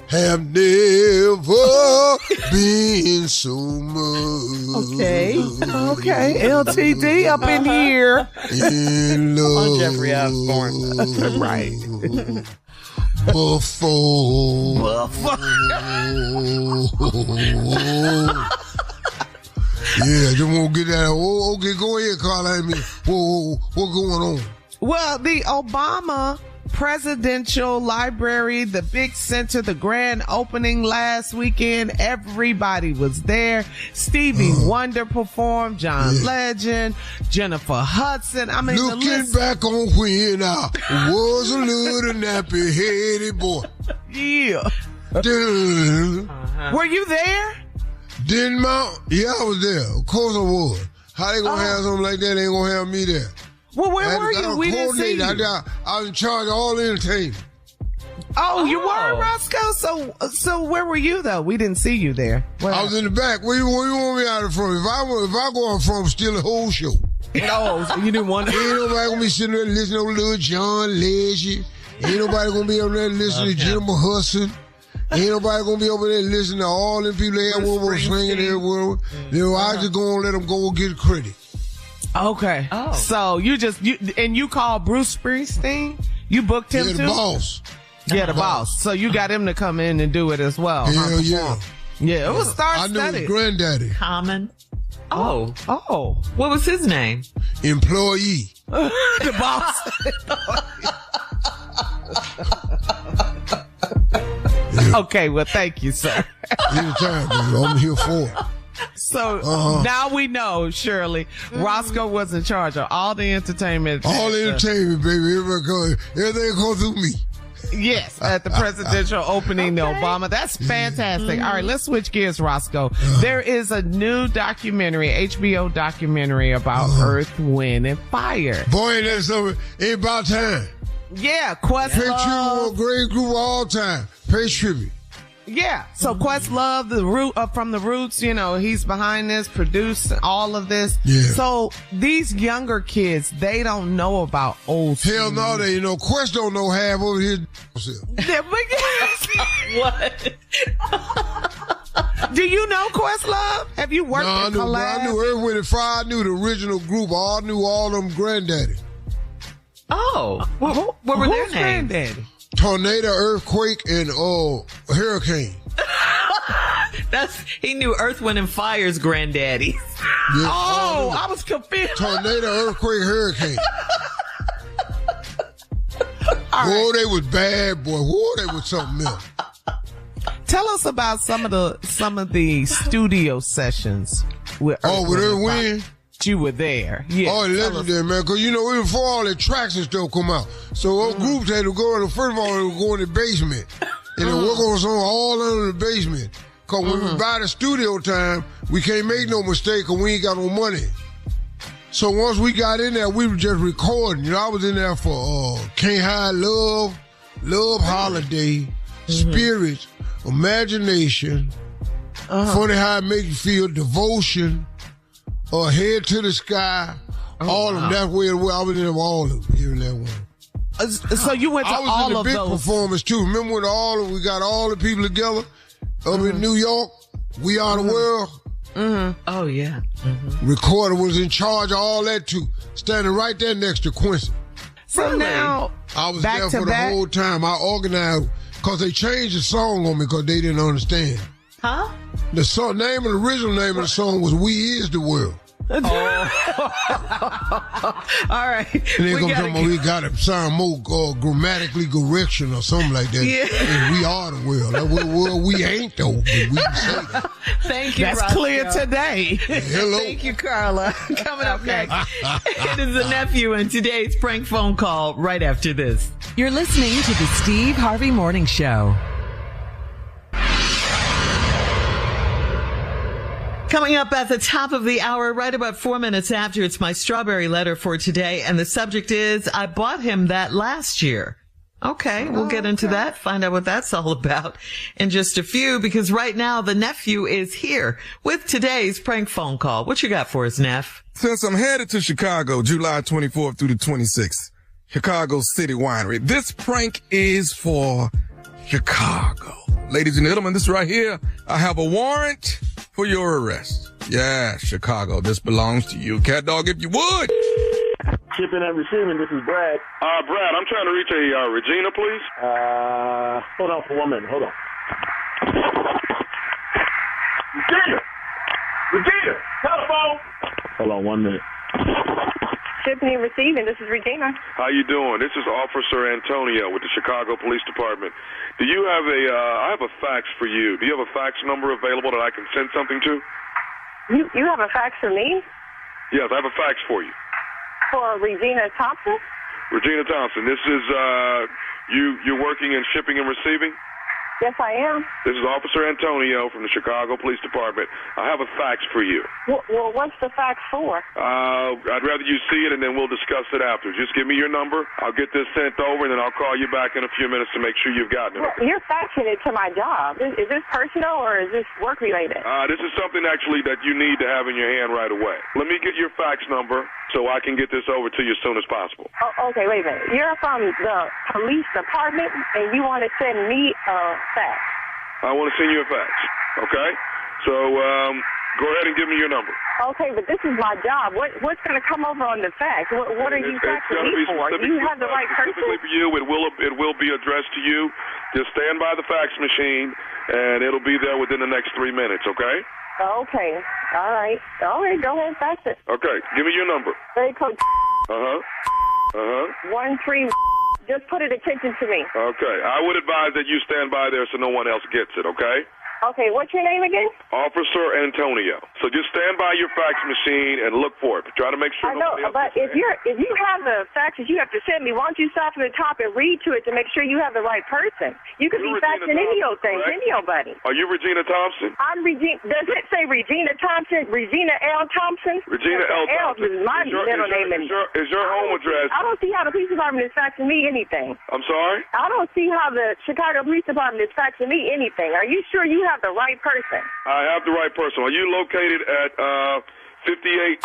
have never been so much. Okay, LTD up in here. In love. On Jeffrey Osborne. Right. Before. Yeah, just won't get that. Oh, okay, go ahead, Carla. What's going on? Well, the Obama Presidential Library, the big center, the grand opening last weekend, everybody was there. Stevie Wonder performed, John Legend, Jennifer Hudson. I mean, looking back on when I was a little nappy-headed boy. Yeah. Were you there? Yeah, I was there. Of course I was. How they gonna have something like that? They ain't gonna have me there. Well, where were you? We didn't see you. I was in charge of all the entertainment. Oh, you were, Roscoe? So where were you, though? We didn't see you there. I was in the back. Where you want me out of from? If I go out from, steal the whole show. No, you didn't want to. Ain't nobody gonna be sitting there listening to little John Legend. Ain't nobody gonna be over there listening to Jennifer Hudson. Ain't nobody gonna be over there listening to all them people that one more swinging everywhere. I just gonna let them go get credit. Okay. Oh. So you called Bruce Springsteen? You booked him too? The boss. Yeah, the boss. So you got him to come in and do it as well. Hell yeah. Yeah, it was star-studded. I knew his granddaddy. Common. Oh. What was his name? Employee. The boss. Okay, well, thank you, sir. Anytime, baby. I'm here for it. So now we know, Shirley, Roscoe was in charge of all the entertainment. All the entertainment, baby. Everything goes through me. Yes, at the presidential opening, the Obama. That's fantastic. All right, let's switch gears, Roscoe. There is a new documentary, HBO documentary about Earth, Wind, and Fire. Boy, that's something. It's about time. Yeah, Questlove. Pay tribute, a great group of all time. Pay tribute. Yeah, so Questlove, from the Roots, he's behind this, produced all of this. Yeah. So these younger kids, they don't know about old school. Hell no, they Quest don't know half of his. What? Do you know Questlove? Have you worked in collab? I knew Earth, Wind & Fire. I knew the original group. I knew all them granddaddy. Oh, what were their Who's names? Granddaddy? Tornado, earthquake, and hurricane. He knew Earth, Wind, and Fire's granddaddy. Yeah, Oh, I was confused. tornado, earthquake, hurricane. Whoa, they was bad, boy. Whoa, they was something else. Tell us about some of the studio sessions with Oh, with Earth, Wind? You were there. Yeah. Oh, legendary, man. Because, even before all the tracks and stuff come out. So, all groups had to go in, first of all, they would go in the basement. And then work on something all under the basement. Because when we buy the studio time, we can't make no mistake because we ain't got no money. So, once we got in there, we were just recording. I was in there for Can't Hide Love, Love Holiday, Spirits, Imagination, Funny How It Make You Feel, Devotion, Head to the Sky, all of them. That's where I was in there, all of them, here and that one. So you went to all of those. I was in the big performance too. Remember when we got all the people together up in New York? We Are the World. Oh, yeah. Recorder was in charge of all that too, standing right there next to Quincy. So now, I was back there to for the back? whole time. I organized because they changed the song on me because they didn't understand. Huh? The original name of the song was We Is the World. All right. And they're going to tell me we got to sound more grammatically correction or something like that. Yeah. And we are the world. Well, we ain't though, but we can say that. Thank you, That's Roscoe. clear today. Hello. Thank you, Carla. Coming up next, it is the nephew and today's prank phone call right after this. You're listening to the Steve Harvey Morning Show. Coming up at the top of the hour, right about 4 minutes after, it's my strawberry letter for today. And the subject is, I bought him that last year. Okay, we'll get into that, find out what that's all about in just a few, because right now the nephew is here with today's prank phone call. What you got for us, Neff? Since I'm headed to Chicago, July 24th through the 26th, Chicago City Winery, this prank is for Chicago. Ladies and gentlemen, this right here, I have a warrant for your arrest. Yeah, Chicago, this belongs to you. Cat dog, if you would. Shipping and receiving, this is Brad. Brad, I'm trying to reach a Regina, please. Hold on for 1 minute. Hold on. Regina, telephone. Hold on 1 minute. Shipping and receiving, this is Regina. How you doing? This is Officer Antonio with the Chicago Police Department. Do you have I have a fax for you. Do you have a fax number available that I can send something to? You have a fax for me? Yes, I have a fax for you. For Regina Thompson? Regina Thompson, this is, you're working in shipping and receiving? Yes, I am. This is Officer Antonio from the Chicago Police Department. I have a fax for you. Well, what's the fax for? I'd rather you see it, and then we'll discuss it after. Just give me your number. I'll get this sent over, and then I'll call you back in a few minutes to make sure you've gotten it. Well, you're faxing it to my job. Is this personal, or is this work-related? This is something, actually, that you need to have in your hand right away. Let me get your fax number so I can get this over to you as soon as possible. Oh, okay, wait a minute. You're from the police department, and you want to send me a fax? I want to send you a fax, okay? So go ahead and give me your number. Okay, but this is my job. What's going to come over on the fax? What are you faxing me for? Do you have the right person? Specifically for you, it will be addressed to you. Just stand by the fax machine, and it'll be there within the next 3 minutes, okay? Okay. All right. Go ahead, fax it. Okay, give me your number. Very close. 13. Just put it attention to me. Okay, I would advise that you stand by there so no one else gets it, okay? Okay, what's your name again? Officer Antonio. So just stand by your fax machine and look for it. But try to make sure. I know, but if you have the faxes you have to send me, why don't you start from the top and read to it to make sure you have the right person? You could be faxing any old thing, any old buddy. Are you Regina Thompson? I'm Regina. Does it say Regina Thompson? Regina L. Thompson? Regina L. Thompson. Is my middle name. Is your home address? I don't see how the police department is faxing me anything. I'm sorry? I don't see how the Chicago Police Department is faxing me anything. Are you sure you have the right person? I have the right person. Are you located at 58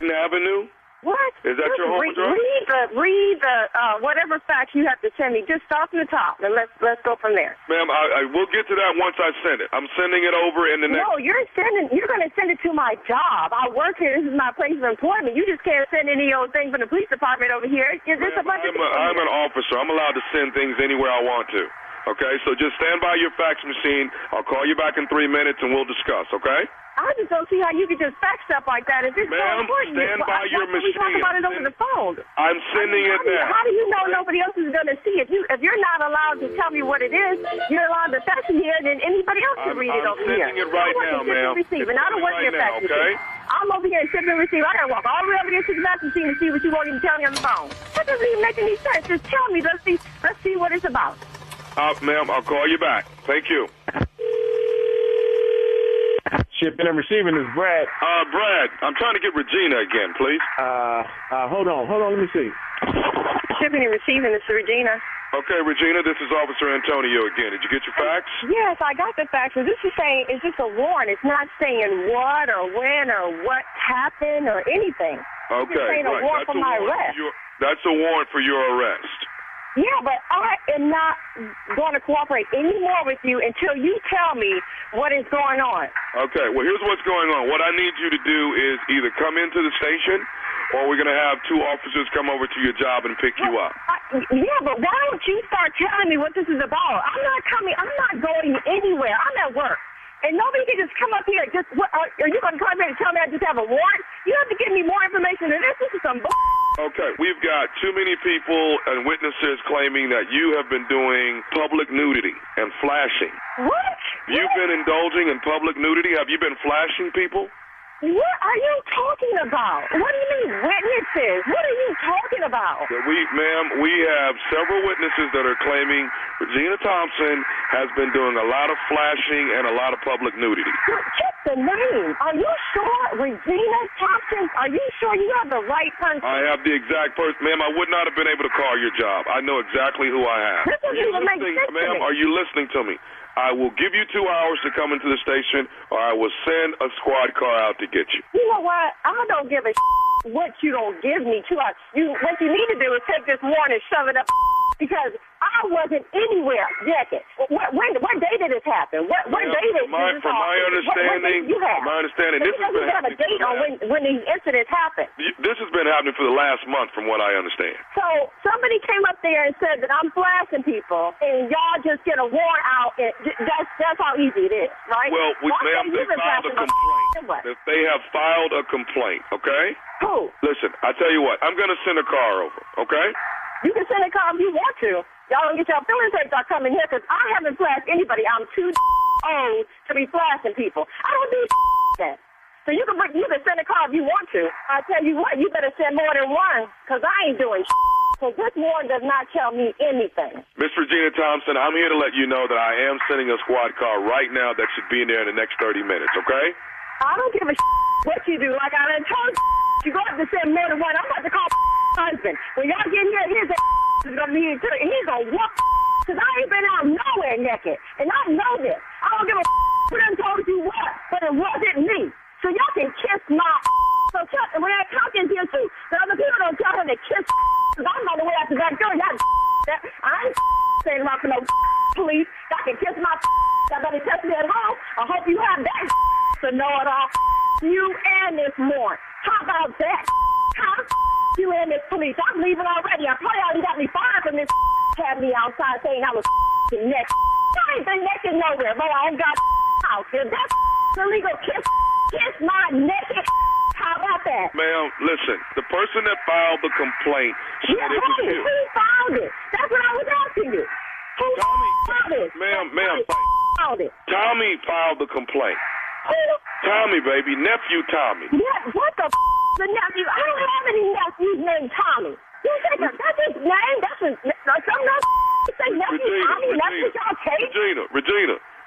Avenue? What? Is that your home address? Read the whatever facts you have to send me. Just start from the top, and let's go from there. Ma'am, I will get to that once I send it. I'm sending it over in the next... No, you're going to send it to my job. I work here. This is my place of employment. You just can't send any old thing from the police department over here. I'm an officer. I'm allowed to send things anywhere I want to. Okay, so just stand by your fax machine. I'll call you back in 3 minutes, and we'll discuss, okay? I just don't see how you could just fax stuff like that. If it's so important, stand by your machine. We talk about it over the phone. I'm sending it now. How do you know nobody else is going to see it? If you're not allowed to tell me what it is, you're allowed to fax it here, then anybody else can read it over here. I'm sending it right now, ma'am. I don't work your fax machine. I'm over here shipping and receiving. I got to walk all the way over here to the fax machine to see what you won't even tell me on the phone. That doesn't even make any sense. Just tell me. Let's see what it's about. Ma'am, I'll call you back. Thank you. Shipping and receiving is Brad. Brad, I'm trying to get Regina again, please. Hold on, let me see. Shipping and receiving is Regina. Okay, Regina, this is Officer Antonio again. Did you get your fax? Yes, I got the fax. This is saying, it's just a warrant. It's not saying what or when or what happened or anything. Okay, it's saying a warrant for my arrest. That's a warrant for your arrest. Yeah, but I am not going to cooperate anymore with you until you tell me what is going on. Okay, well, here's what's going on. What I need you to do is either come into the station or we're going to have 2 officers come over to your job and pick you up. Yeah, but why don't you start telling me what this is about? I'm not going anywhere. I'm at work. And nobody can just come up here. Are you going to come here and tell me I just have a warrant? You have to give me more information than this. This is some Okay, we've got too many people and witnesses claiming that you have been doing public nudity and flashing. What? You've been indulging in public nudity? Have you been flashing people? What are you talking about? What do you mean witnesses? What are you talking about? Ma'am, we have several witnesses that are claiming Regina Thompson has been doing a lot of flashing and a lot of public nudity. Check the name. Are you sure? Regina Thompson? Are you sure you have the right person? I have the exact person. Ma'am, I would not have been able to call your job. I know exactly who I have. This doesn't even make sense to me. Ma'am, are you listening to me? I will give you 2 hours to come into the station, or I will send a squad car out to get you. You know what? I don't give a what you don't give me 2 hours. What you need to do is take this warrant and shove it up because I wasn't anywhere naked. What day did this happen? What day did this happen? From my understanding, this has been happening. Have a date on when these incidents happened. This has been happening for the last month, from what I understand. So somebody came up there and said that I'm flashing people, and y'all just get a warrant out. And that's how easy it is, right? Well, ma'am, they filed a complaint. They have filed a complaint, okay? Who? Listen, I tell you what, I'm going to send a car over, okay? You can send a car if you want to. Y'all don't get your feelings hurt by coming here because I haven't flashed anybody. I'm too old to be flashing people. I don't do that. So you can send a car if you want to. I tell you what, you better send more than one because I ain't doing because this warrant does not tell me anything. Miss Regina Thompson, I'm here to let you know that I am sending a squad car right now that should be in there in the next 30 minutes, okay? I don't give a what you do. Like I done told you go have to send more than one. I'm about to call husband. When y'all get here, his is going to be here too, and he's going to whoop because I ain't been out nowhere naked. And I know this. I don't give a who done told you what, but it wasn't me. So y'all can kiss my so when that talking here too, the other people don't tell him to kiss because I'm on the way out the back door. Y'all I ain't saying about for no police. Y'all can kiss my y'all better test me at home. I hope you have that to know it all. You and this morning. How about that? Huh? You and this police. I'm leaving already. I probably already got me fired from this had me outside saying I was naked. I ain't been naked nowhere, but I ain't got house. If that's illegal, kiss my naked. How about that? Ma'am, listen. The person that filed the complaint said it was you. Who filed it? That's what I was asking you. Who filed it? Ma'am. Filed it? Tommy filed the complaint. Who? Tommy, baby. Nephew Tommy. What the the nephew? I don't have any nephews named Tommy. You think that's his name? That's his some say nephew Tommy. Nephew y'all take?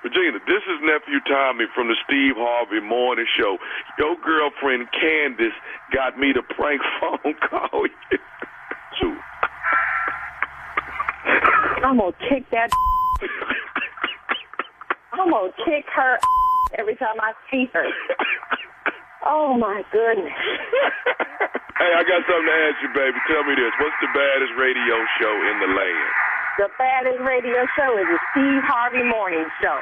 Regina, this is nephew Tommy from the Steve Harvey Morning Show. Your girlfriend Candace got me to prank phone call you. I'm gonna kick that. I'm gonna kick her every time I see her. Oh my goodness. Hey, I got something to ask you, baby. Tell me this. What's the baddest radio show in the land? The baddest radio show is the Steve Harvey Morning Show.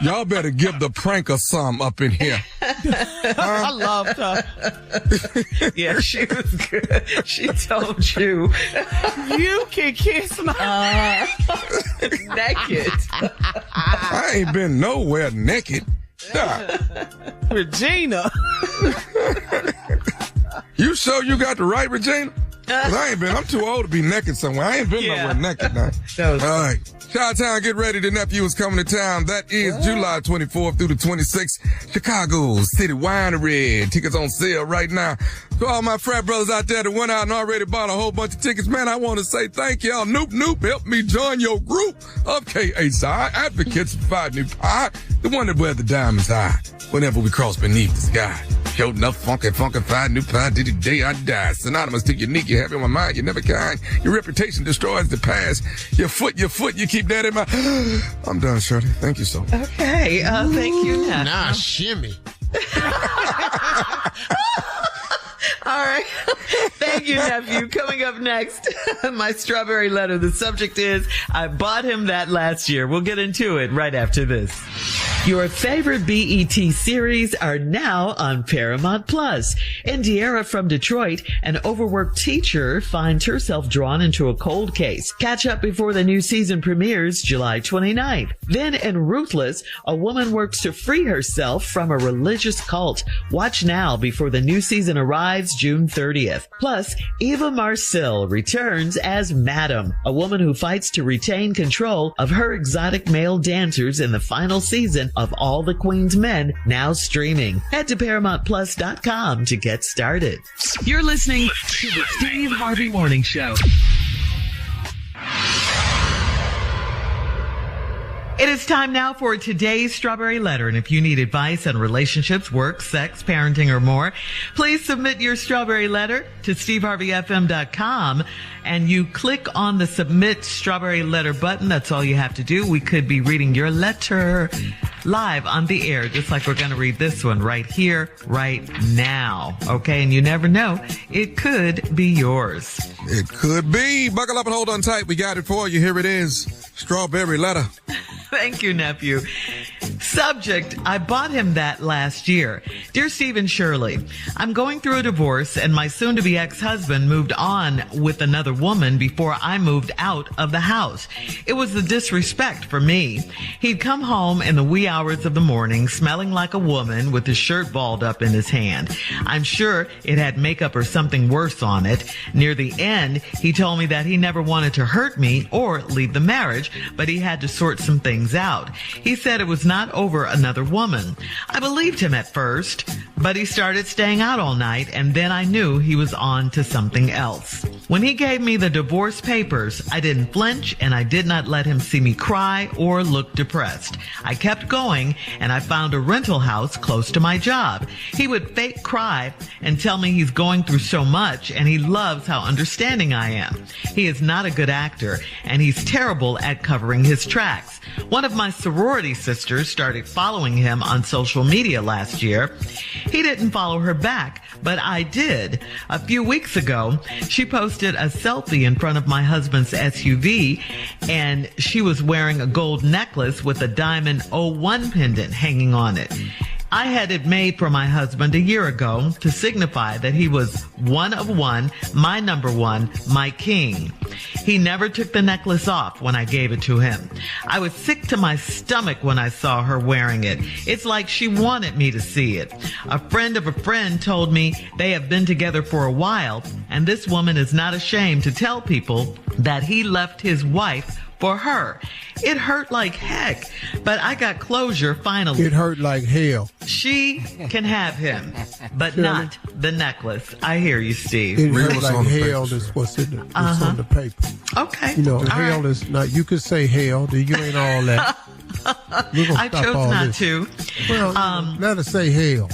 Y'all better give the pranker some up in here. I loved her. Yeah, she was good. She told you. You can kiss my Naked. I ain't been nowhere naked. Regina. You sure you got the right Regina? 'Cause I'm too old to be naked somewhere. I ain't been nowhere naked now. All right. Chi-Town, get ready. The nephew is coming to town. That is July 24th through the 26th. Chicago City Winery. Tickets on sale right now. To all my frat brothers out there that went out and already bought a whole bunch of tickets, man, I want to say thank y'all. Noop, help me join your group of KHI advocates for fight new pie. The one that wear the diamonds high whenever we cross beneath the sky. Showed enough funky fight new pie did the day I die. Synonymous to unique, you're happy on my mind, you're never kind. Your reputation destroys the past. Your foot, you keep that in my... I'm done, Shirley. Thank you so much. Okay, thank you, Nat. Nah, shimmy. All right. Thank you, nephew. Coming up next, my strawberry letter. The subject is, I bought him that last year. We'll get into it right after this. Your favorite BET series are now on Paramount Plus. Indiera from Detroit, an overworked teacher, finds herself drawn into a cold case. Catch up before the new season premieres July 29th. Then in Ruthless, a woman works to free herself from a religious cult. Watch now before the new season arrives June 30th. Plus, Eva Marcille returns as Madam, a woman who fights to retain control of her exotic male dancers in the final season of All the Queen's Men, now streaming. Head to ParamountPlus.com to get started. You're listening to the Steve Harvey Morning Show. It is time now for today's Strawberry Letter. And if you need advice on relationships, work, sex, parenting, or more, please submit your Strawberry Letter to SteveHarveyFM.com. And you click on the Submit Strawberry Letter button. That's all you have to do. We could be reading your letter live on the air, just like we're going to read this one right here, right now. Okay, and you never know. It could be yours. It could be. Buckle up and hold on tight. We got it for you. Here it is. Strawberry Letter. Thank you, nephew. Subject, I bought him that last year. Dear Steve and Shirley, I'm going through a divorce and my soon-to-be ex-husband moved on with another woman before I moved out of the house. It was the disrespect for me. He'd come home in the wee hours of the morning smelling like a woman with his shirt balled up in his hand. I'm sure it had makeup or something worse on it. Near the end, he told me that he never wanted to hurt me or leave the marriage, but he had to sort some things out. He said it was not over another woman. I believed him at first, but he started staying out all night, and then I knew he was on to something else. When he gave me the divorce papers, I didn't flinch, and I did not let him see me cry or look depressed. I kept going, and I found a rental house close to my job. He would fake cry and tell me he's going through so much, and he loves how understanding I am. He is not a good actor, and he's terrible at covering his tracks. One of my sorority sisters started following him on social media last year. He didn't follow her back, but I did. A few weeks ago, she posted a selfie in front of my husband's SUV, and she was wearing a gold necklace with a diamond 01 pendant hanging on it. I had it made for my husband a year ago to signify that he was one of one, my number one, my king. He never took the necklace off when I gave it to him. I was sick to my stomach when I saw her wearing it. It's like she wanted me to see it. A friend of a friend told me they have been together for a while, and this woman is not ashamed to tell people that he left his wife for her. It hurt like heck, but I got closure finally. It hurt like hell. She can have him, but not the necklace. I hear you, Steve. It hurt like hell is what's on the paper. Okay. You know, hell is not, you could say hell, you ain't all that. I chose not to. Well, let us say hell.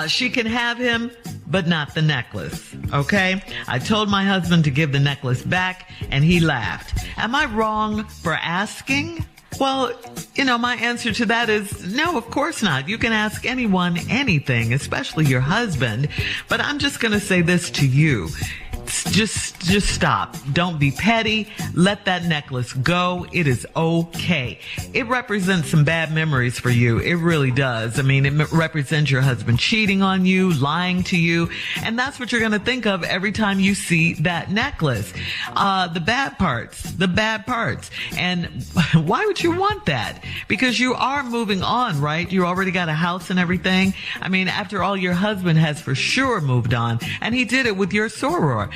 She can have him, but not the necklace. Okay? I told my husband to give the necklace back, and he laughed. Am I wrong for asking? Well, my answer to that is no, of course not. You can ask anyone anything, especially your husband. But I'm just going to say this to you. Just stop. Don't be petty. Let that necklace go. It is okay. It represents some bad memories for you. It really does. I mean, it represents your husband cheating on you, lying to you. And that's what you're going to think of every time you see that necklace. The bad parts. And why would you want that? Because you are moving on, right? You already got a house and everything. I mean, after all, your husband has for sure moved on, and he did it with your soror.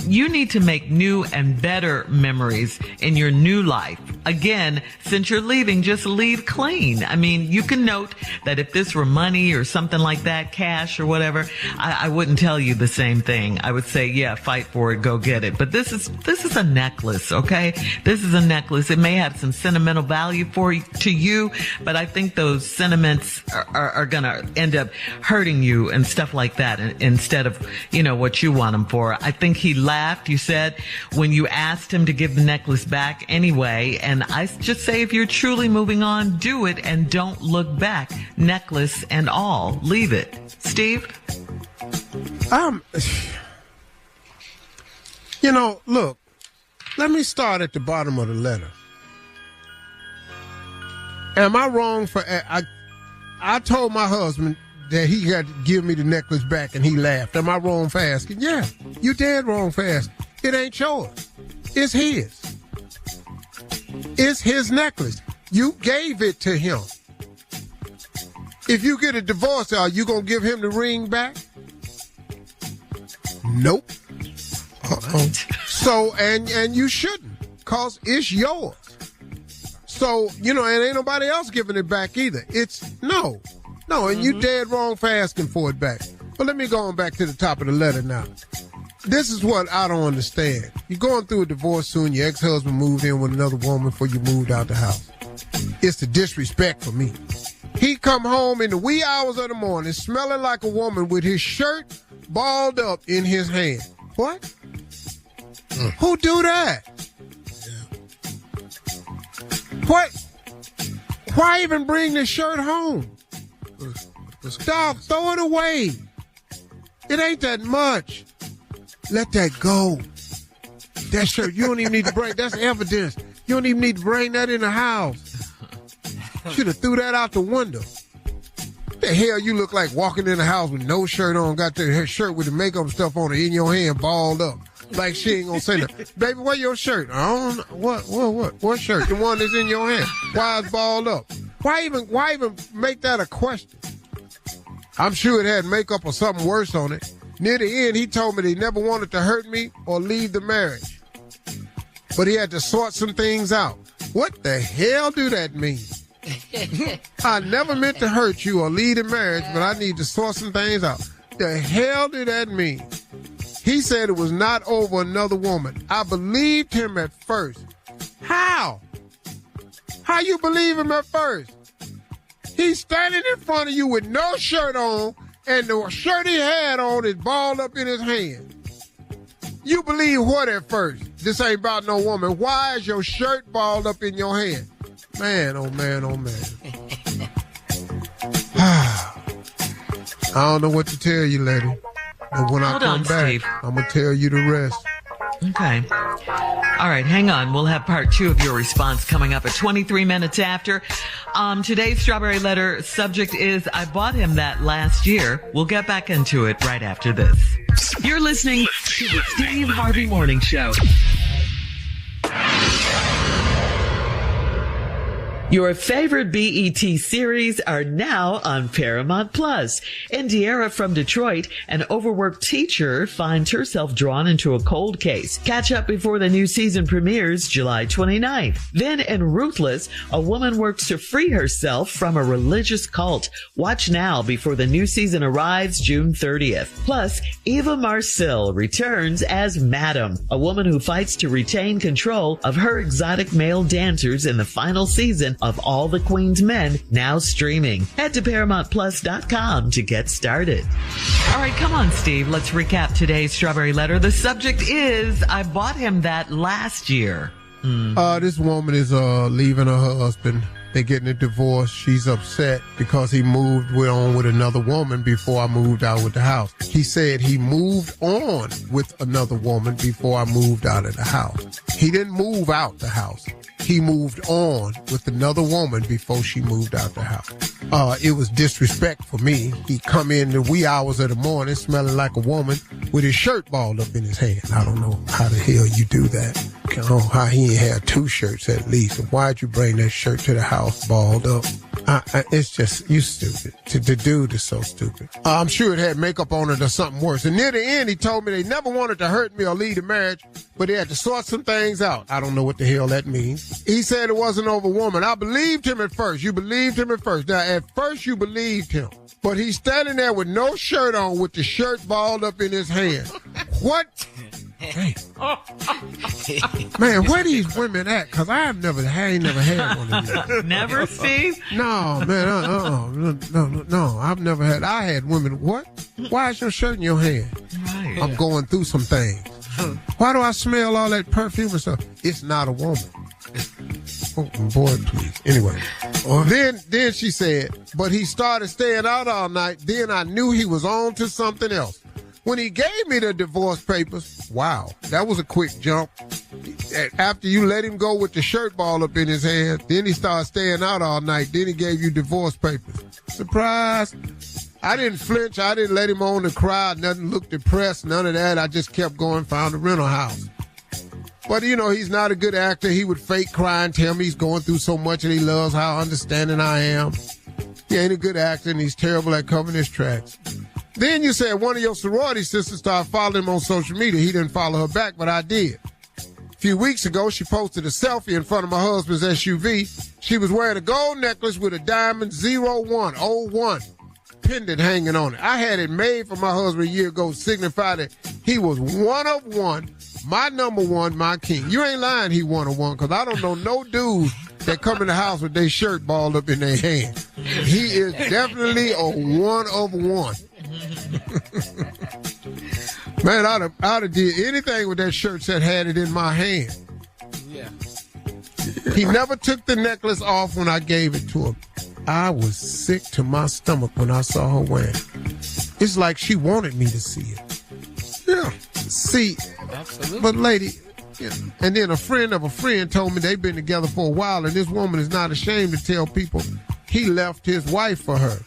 You need to make new and better memories in your new life. Again, since you're leaving, just leave clean. I mean, you can note that if this were money or something like that, cash or whatever, I wouldn't tell you the same thing. I would say, yeah, fight for it, go get it. But this is a necklace, okay? This is a necklace. It may have some sentimental value to you, but I think those sentiments are gonna end up hurting you and stuff like that instead of, what you want them for. I think he laughed, you said, when you asked him to give the necklace back anyway. And I just say, if you're truly moving on, do it and don't look back. Necklace and all. Leave it. Steve? Look, let me start at the bottom of the letter. Am I wrong for, I told my husband that he got to give me the necklace back, and he laughed. Am I wrong for asking? Yeah, you dead wrong for asking. It ain't yours. It's his. It's his necklace. You gave it to him. If you get a divorce, are you going to give him the ring back? Nope. So, and you shouldn't, because it's yours. So, and ain't nobody else giving it back either. No, and you dead wrong for asking for it back. But let me go on back to the top of the letter now. This is what I don't understand. You're going through a divorce soon. Your ex-husband moved in with another woman before you moved out the house. It's the disrespect for me. He come home in the wee hours of the morning smelling like a woman with his shirt balled up in his hand. What? Who do that? What? Why even bring the shirt home? Dog, throw it away. It ain't that much. Let that go. That shirt, you don't even need to bring, that's evidence. You don't even need to bring that in the house. Should have threw that out the window. The hell you look like walking in the house with no shirt on, got the shirt with the makeup stuff on it in your hand, balled up. Like she ain't gonna say nothing. Baby, where your shirt? I don't know. What shirt? The one that's in your hand. Why it's balled up? Why even make that a question? I'm sure it had makeup or something worse on it. Near the end, he told me that he never wanted to hurt me or leave the marriage. But he had to sort some things out. What the hell do that mean? I never meant to hurt you or leave the marriage, but I need to sort some things out. The hell did that mean? He said it was not over another woman. I believed him at first. How? How you believe him at first? He's standing in front of you with no shirt on, and the shirt he had on is balled up in his hand. You believe what at first? This ain't about no woman. Why is your shirt balled up in your hand? Man, oh man, oh man. I don't know what to tell you, lady. But when I come back, Steve, I'm going to tell you the rest. Okay. All right, hang on. We'll have part 2 of your response coming up at 23 minutes after. Today's Strawberry Letter subject is, I bought him that last year. We'll get back into it right after this. You're listening to the Steve Harvey Morning Show. Your favorite BET series are now on Paramount Plus. Indiera from Detroit, an overworked teacher, finds herself drawn into a cold case. Catch up before the new season premieres July 29th. Then in Ruthless, a woman works to free herself from a religious cult. Watch now before the new season arrives June 30th. Plus, Eva Marcille returns as Madam, a woman who fights to retain control of her exotic male dancers in the final season of All the Queen's Men, now streaming. Head to ParamountPlus.com to get started. All right, come on, Steve. Let's recap today's Strawberry Letter. The subject is, I bought him that last year. This woman is leaving her husband. They're getting a divorce. She's upset because he moved on with another woman before I moved out with the house. He said he moved on with another woman before I moved out of the house. He didn't move out the house. He moved on with another woman before she moved out the house. It was disrespect for me. He come in the wee hours of the morning smelling like a woman with his shirt balled up in his hand. I don't know how the hell you do that. I don't know how he ain't had 2 shirts at least. Why'd you bring that shirt to the house balled up? It's just, you stupid. The dude is so stupid. I'm sure it had makeup on it or something worse. And near the end, he told me they never wanted to hurt me or leave the marriage, but they had to sort some things out. I don't know what the hell that means. He said it wasn't over woman. I believed him at first. You believed him at first. Now, at first you believed him. But he's standing there with no shirt on with the shirt balled up in his hand. What? Hey. Man, where these women at? Because I ain't never had one of these. Never, Steve? No, man. No. I've never had. I had women. What? Why is your shirt in your hand? Right. I'm going through some things. Why do I smell all that perfume and stuff? It's not a woman. Oh, boy, please. Anyway. Then she said, but he started staying out all night. Then I knew he was on to something else. When he gave me the divorce papers, wow, that was a quick jump. After you let him go with the shirt ball up in his hand, then he started staying out all night. Then he gave you divorce papers. Surprise. I didn't flinch. I didn't let him on to cry. Nothing, look depressed. None of that. I just kept going, found a rental house. But, he's not a good actor. He would fake cry and tell me he's going through so much and he loves how understanding I am. He ain't a good actor and he's terrible at covering his tracks. Then you said one of your sorority sisters started following him on social media. He didn't follow her back, but I did. A few weeks ago, she posted a selfie in front of my husband's SUV. She was wearing a gold necklace with a diamond 01 pendant hanging on it. I had it made for my husband a year ago to signify that he was one of one, my number one, my king. You ain't lying he one of one, because I don't know no dudes that come in the house with their shirt balled up in their hand. He is definitely a one of one. Man, I'd have did anything with that shirt that had it in my hand. Yeah. He never took the necklace off when I gave it to him. I was sick to my stomach when I saw her wearing it. It's like she wanted me to see it. Yeah. See, absolutely. But lady, and then a friend of a friend told me they've been together for a while, and this woman is not ashamed to tell people he left his wife for her.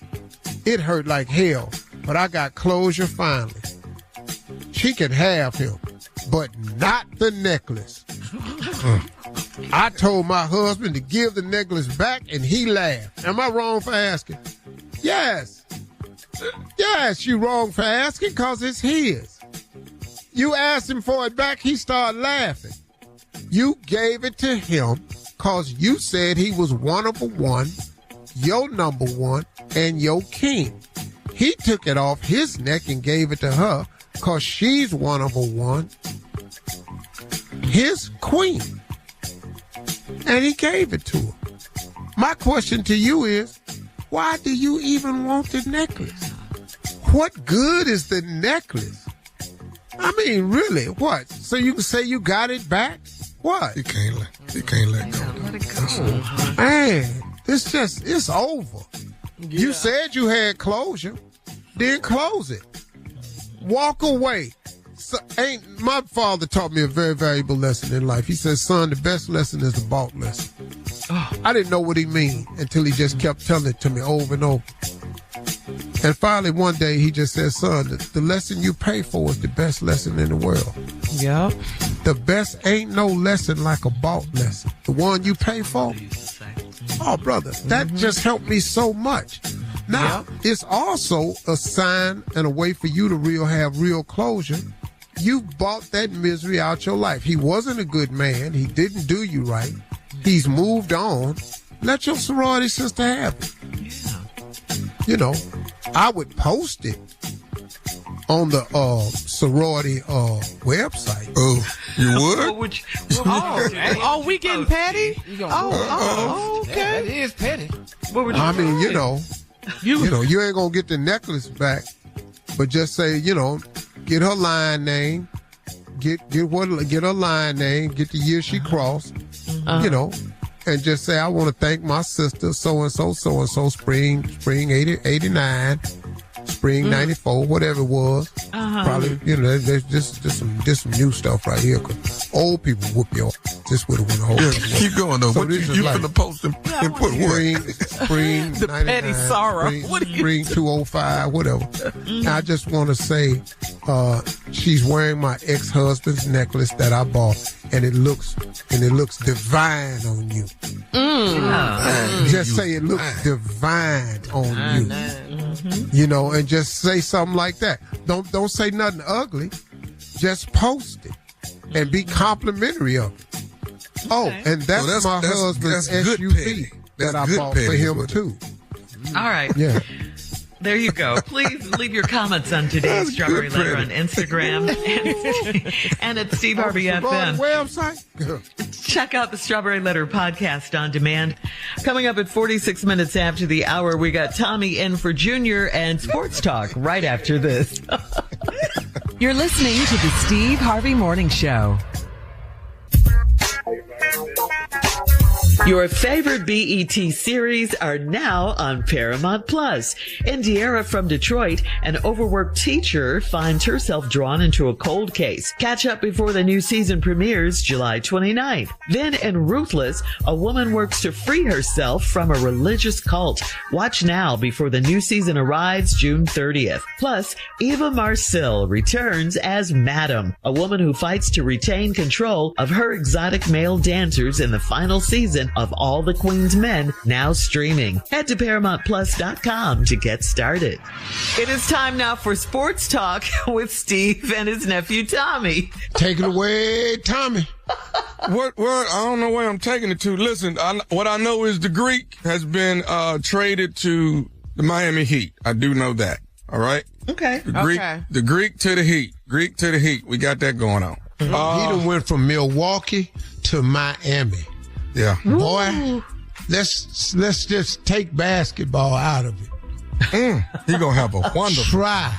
It hurt like hell, but I got closure finally. She can have him, but not the necklace. I told my husband to give the necklace back, and he laughed. Am I wrong for asking? Yes. Yes, you wrong for asking, because it's his. You asked him for it back, he started laughing. You gave it to him because you said he was one of a one, your number one, and your king. He took it off his neck and gave it to her because she's one of a one, his queen. And he gave it to her. My question to you is, why do you even want the necklace? What good is the necklace? I mean, really, what? So you can say you got it back? What? You can't let go. Let it go. Man, it's over. Yeah. You said you had closure. Then close it. Walk away. So, my father taught me a very valuable lesson in life. He said, son, the best lesson is the bought lesson. Oh. I didn't know what he mean until he just kept telling it to me over and over. And finally, one day, he just said, son, the lesson you pay for is the best lesson in the world. Yeah. The best ain't no lesson like a bought lesson. The one you pay for? Oh, brother, that just helped me so much. Now, it's also a sign and a way for you to have real closure. You bought that misery out your life. He wasn't a good man. He didn't do you right. He's moved on. Let your sorority sister have it. Yeah. I would post it on the sorority website. Oh, you would? We getting petty? Okay. That is petty. You ain't gonna get the necklace back, but just say, get her line name, get her line name, get the year she crossed, and just say, I want to thank my sister, so-and-so, spring 89, spring 94, whatever it was. Probably, there's just some new stuff right here, because old people whoop your ass. This would have went a whole keep going, though. What you like, finna post and put spring the 99, petty sorrow. Spring 205, whatever. I just want to say, she's wearing my ex-husband's necklace that I bought, and it looks divine on you. Just say it looks divine on you. And just say something like that. Don't say nothing ugly. Just post it and be complimentary of it. Oh, and that's my husband's SUV that I bought for him too. All right. Yeah. There you go. Please leave your comments on today's Strawberry Letter on Instagram and at Steve Harvey FM. Website. Check out the Strawberry Letter podcast on demand. Coming up at 46 minutes after the hour, we got Tommy in for Junior and Sports Talk right after this. You're listening to the Steve Harvey Morning Show. Your favorite BET series are now on Paramount Plus. Indiera from Detroit, an overworked teacher, finds herself drawn into a cold case. Catch up before the new season premieres July 29th. Then in Ruthless, a woman works to free herself from a religious cult. Watch now before the new season arrives June 30th. Plus, Eva Marcille returns as Madam, a woman who fights to retain control of her exotic male dancers in the final season of All the Queen's Men, now streaming. Head to ParamountPlus.com to get started. It is time now for Sports Talk with Steve and his nephew Tommy. Take it away, Tommy. What? I don't know where I'm taking it to. Listen, what I know is the Greek has been traded to the Miami Heat. I do know that. All right? Okay. The Greek to the Heat. Greek to the Heat. We got that going on. He done went from Milwaukee to Miami. Yeah. Boy, let's just take basketball out of it. He gonna have a wonderful. Try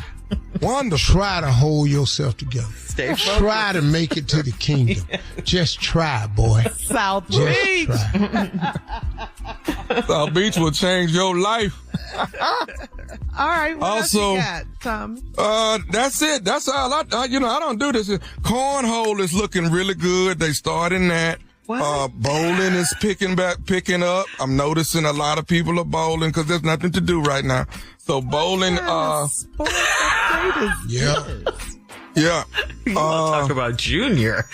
to hold yourself together. Stay focused. Try to make it to the kingdom. Just try, boy. South Just Beach. try. South Beach will change your life. All right. What else you got, Tommy? That's it. That's all. I don't do this. Cornhole is looking really good. They starting that. Bowling is picking up. I'm noticing a lot of people are bowling because there's nothing to do right now. So bowling, Sports update is yeah. You want to talk about Junior.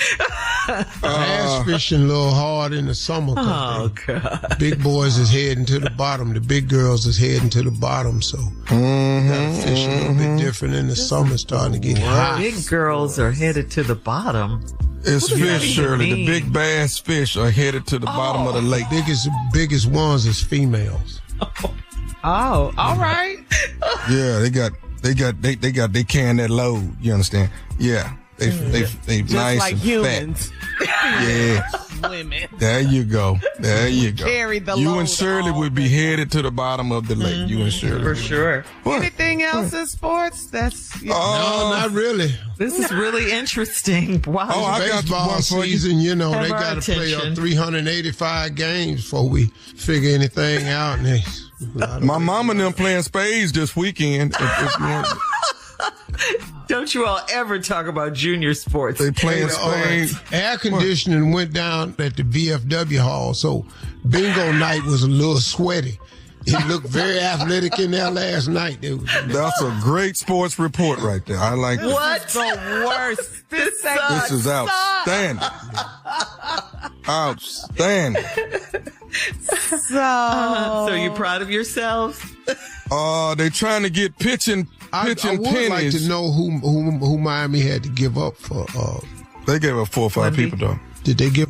Bass fishing a little hard in the summer. Oh, God. Big boys is heading to the bottom. The big girls is heading to the bottom. So gotta fish a little bit different in the summer, starting to get hot. Big girls are headed to the bottom. It's fish, Shirley. The big bass fish are headed to the bottom of the lake. Biggest ones is females. Oh, all right. Yeah, they can that load. You understand? Yeah. They Just nice like and humans. fat. Yeah. Women. There you go. Carry the You load and Shirley all would be headed to the bottom of the lake. You and Shirley. For sure. Anything else in sports? That's No, not really. This is really interesting. Wow. I got Baseball one for you. season, Have they our got to play attention. 385 games before we figure anything out. My mama and them playing spades this weekend. If you want. Don't you all ever talk about junior sports. They playing spades. Air conditioning went down at the VFW hall, so bingo night was a little sweaty. He looked very athletic in there last night. That's a great sports report right there. I like that. What? the worst. This is outstanding. Outstanding. So you proud of yourselves? They trying to get pitching I would pennies. like to know who Miami had to give up for. They gave up 4 or 5 people though. Did they give?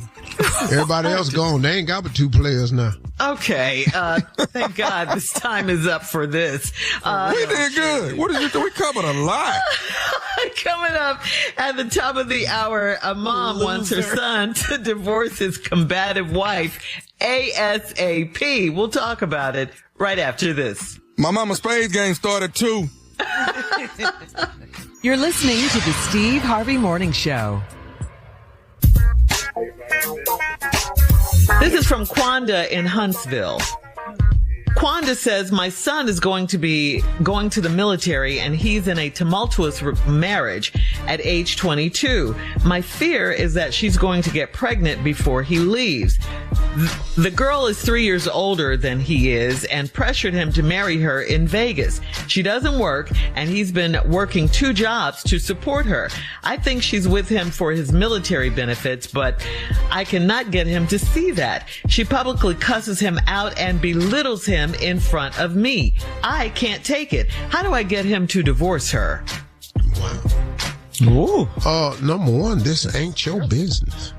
Everybody else gone. They ain't got but 2 players now. Okay. Thank God this time is up for this. We did good. What did you do? We covered a lot. Coming up at the top of the hour, a mom wants her son to divorce his combative wife ASAP. We'll talk about it right after this. My mama spades game started too. You're listening to the Steve Harvey Morning Show. This is from Quanda in Huntsville. Quanda says, my son is going to be going to the military and he's in a tumultuous marriage at age 22. My fear is that she's going to get pregnant before he leaves. The girl is 3 years older than he is and pressured him to marry her in Vegas. She doesn't work and he's been working 2 jobs to support her. I think she's with him for his military benefits, but I cannot get him to see that. She publicly cusses him out and belittles him in front of me. I can't take it. How do I get him to divorce her? Ooh. Number one, this ain't your business.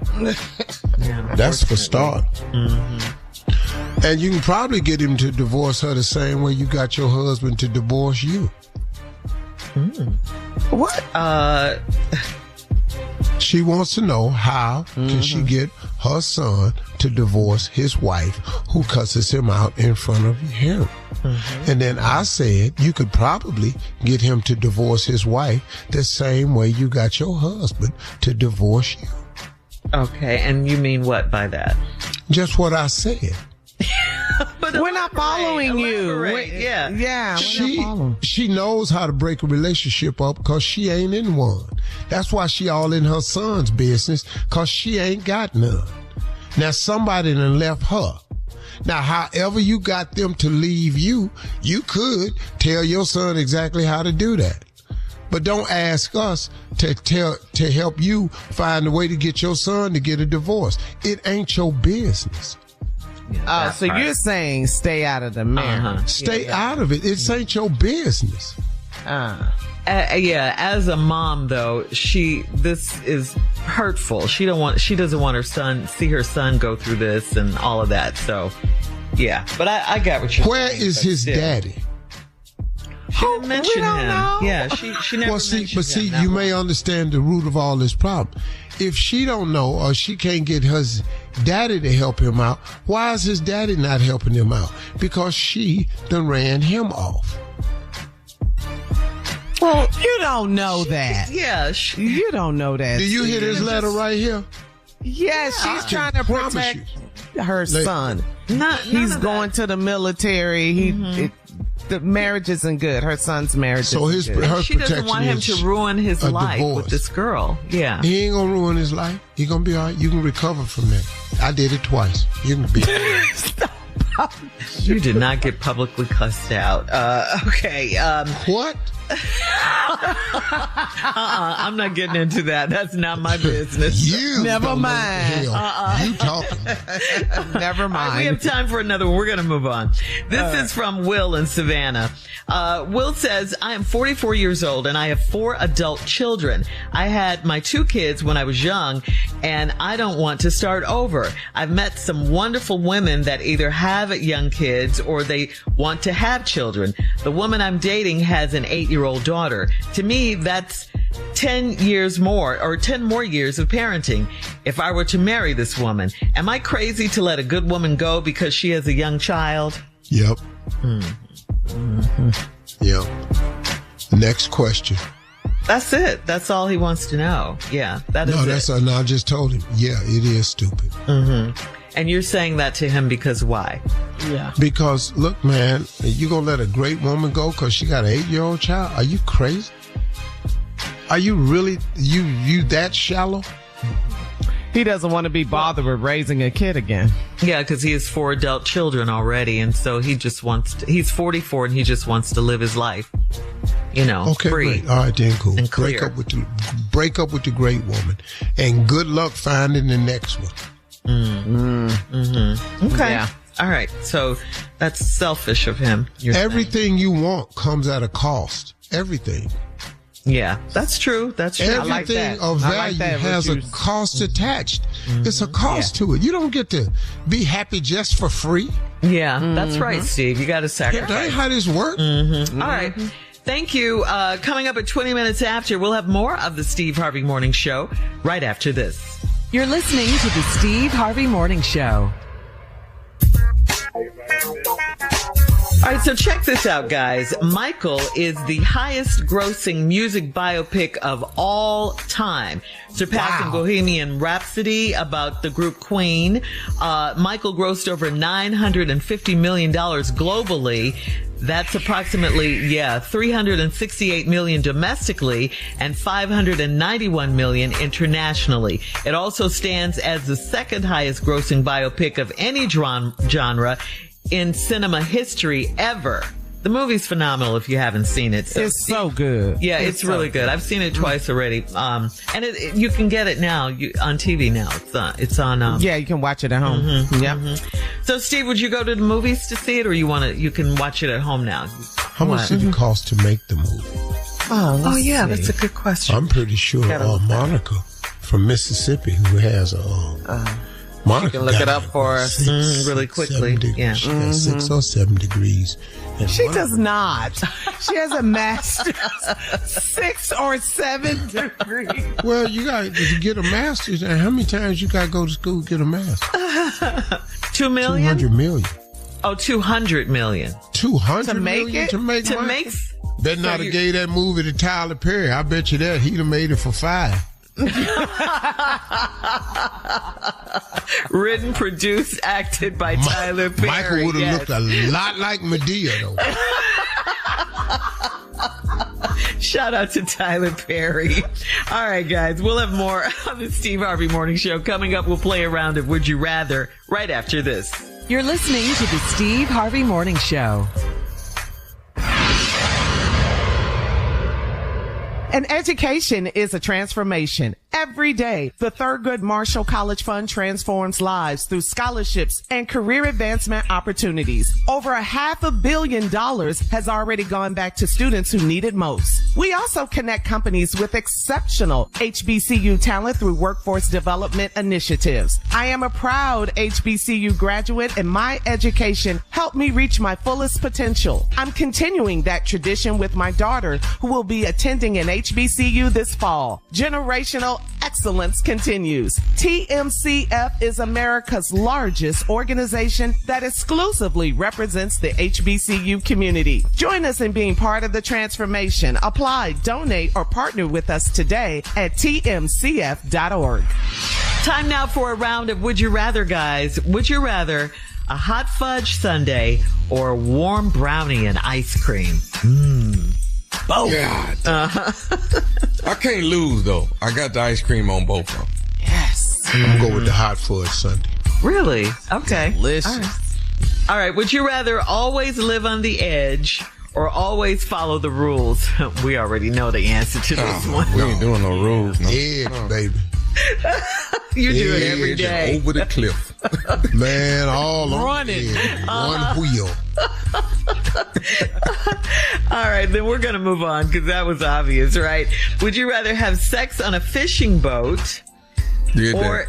That's for start. Mm-hmm. And you can probably get him to divorce her the same way you got your husband to divorce you. What? She wants to know how can she get her son to divorce his wife who cusses him out in front of him. And then I said you could probably get him to divorce his wife the same way you got your husband to divorce you. Okay, and you mean what by that? Just what I said. But we're not following you. Yeah. She knows how to break a relationship up because she ain't in one. That's why she all in her son's business, because she ain't got none. Now somebody done left her. Now, however you got them to leave you, you could tell your son exactly how to do that. But don't ask us to help you find a way to get your son to get a divorce. It ain't your business. Yeah, so you're saying stay out of the marriage. Stay out of it. It ain't your business. As a mom though, this is hurtful. She doesn't want her son see her son go through this and all of that. So yeah, but I got what you're saying. Where is his daddy? She didn't mention him. Know. Yeah, she never mentioned him. You may understand the root of all this problem. If she don't know or she can't get her daddy to help him out, why is his daddy not helping him out? Because she done ran him off. Well, you don't know that. Yeah. You don't know that. Do you hear this letter right here? Yes, she's trying to protect her son. He's going to the military. The marriage isn't good. Her son's marriage isn't good. She doesn't want him to ruin his life with this girl. Yeah. He ain't gonna ruin his life. He gonna be all right. You can recover from that. I did it twice. You can be. You did not get publicly cussed out. Okay. What? I'm not getting into that. That's not my business. Never mind. You talking. Never mind. Right, we have time for another one. We're going to move on. This is from Will in Savannah. Will says, I am 44 years old and I have 4 adult children. I had my 2 kids when I was young and I don't want to start over. I've met some wonderful women that either have young kids or they want to have children. The woman I'm dating has an 8-year-old daughter. To me, that's 10 more years of parenting. If I were to marry this woman, am I crazy to let a good woman go because she has a young child? Yep. Yep. Next question. That's it. That's all he wants to know. Yeah, I just told him. Yeah, it is stupid. And you're saying that to him because why? Yeah. Because, look, man, you gonna let a great woman go because she got an 8-year-old child? Are you crazy? Are you really, you that shallow? He doesn't want to be bothered with raising a kid again. Yeah, because he has 4 adult children already, and so he just wants to, he's 44 and he just wants to live his life, okay, free. Great. All right, then cool. And clear. Break up with the great woman, and good luck finding the next one. Okay. Yeah. All right. So that's selfish of him. Everything you want comes at a cost. Everything. Yeah, that's true. That's true. Everything of value has a cost attached. It's a cost to it. You don't get to be happy just for free. Yeah, that's right, Steve. You got to sacrifice. That ain't how this works. All right. Thank you. Coming up at 20 minutes after, we'll have more of the Steve Harvey Morning Show right after this. You're listening to the Steve Harvey Morning Show. All right, so check this out, guys. Michael is the highest grossing music biopic of all time, surpassing Bohemian Rhapsody about the group Queen. Michael grossed over $950 million globally. That's approximately, $368 million domestically and $591 million internationally. It also stands as the second highest grossing biopic of any genre in cinema history ever. The movie's phenomenal if you haven't seen it. So, it's so good. Yeah, it's really good. I've seen it twice already. And you can get it now on TV now. It's on. Yeah, you can watch it at home. So, Steve, would you go to the movies to see it, or you can watch it at home now? How much did it cost to make the movie? Oh, yeah, that's a good question. I'm pretty sure Monica from Mississippi, who has Monica you can look it up for us really quickly. Yeah. She has 6 or 7 degrees. She does not. She has a master's, 6 or 7 degrees. Well, you got to get a master's, and how many times you got to go to school to get a master's? 2 million? 200 million. Oh, 200 million. 200 to make million it? to make To Michael? make. Better not have gave that movie to Tyler Perry. I bet you that he'd have made it for 5. Written, produced, acted by Tyler Perry. Michael would have looked a lot like Medea, though. Shout out to Tyler Perry. All right, guys, we'll have more on the Steve Harvey Morning Show. Coming up, we'll play a round of Would You Rather right after this. You're listening to the Steve Harvey Morning Show. An education is a transformation. Every day, the Thurgood Marshall College Fund transforms lives through scholarships and career advancement opportunities. Over $500 million has already gone back to students who need it most. We also connect companies with exceptional HBCU talent through workforce development initiatives. I am a proud HBCU graduate, and my education helped me reach my fullest potential. I'm continuing that tradition with my daughter, who will be attending an HBCU this fall. Generational excellence continues. TMCF is America's largest organization that exclusively represents the HBCU community. Join us in being part of the transformation. Apply, donate, or partner with us today at tmcf.org. Time now for a round of Would You Rather, guys. Would you rather a hot fudge sundae or a warm brownie and ice cream? Both. God. I can't lose, though. I got the ice cream on both of them. Yes. I'm going to go with the hot fudge sundae. Really? Okay. Delicious. All right. Would you rather always live on the edge or always follow the rules? We already know the answer to this one. We ain't doing no rules. No. Edge, baby. You do it every day. Over the cliff. Man, all running. One wheel. All right, then we're going to move on because that was obvious, right? Would you rather have sex on a fishing boat or...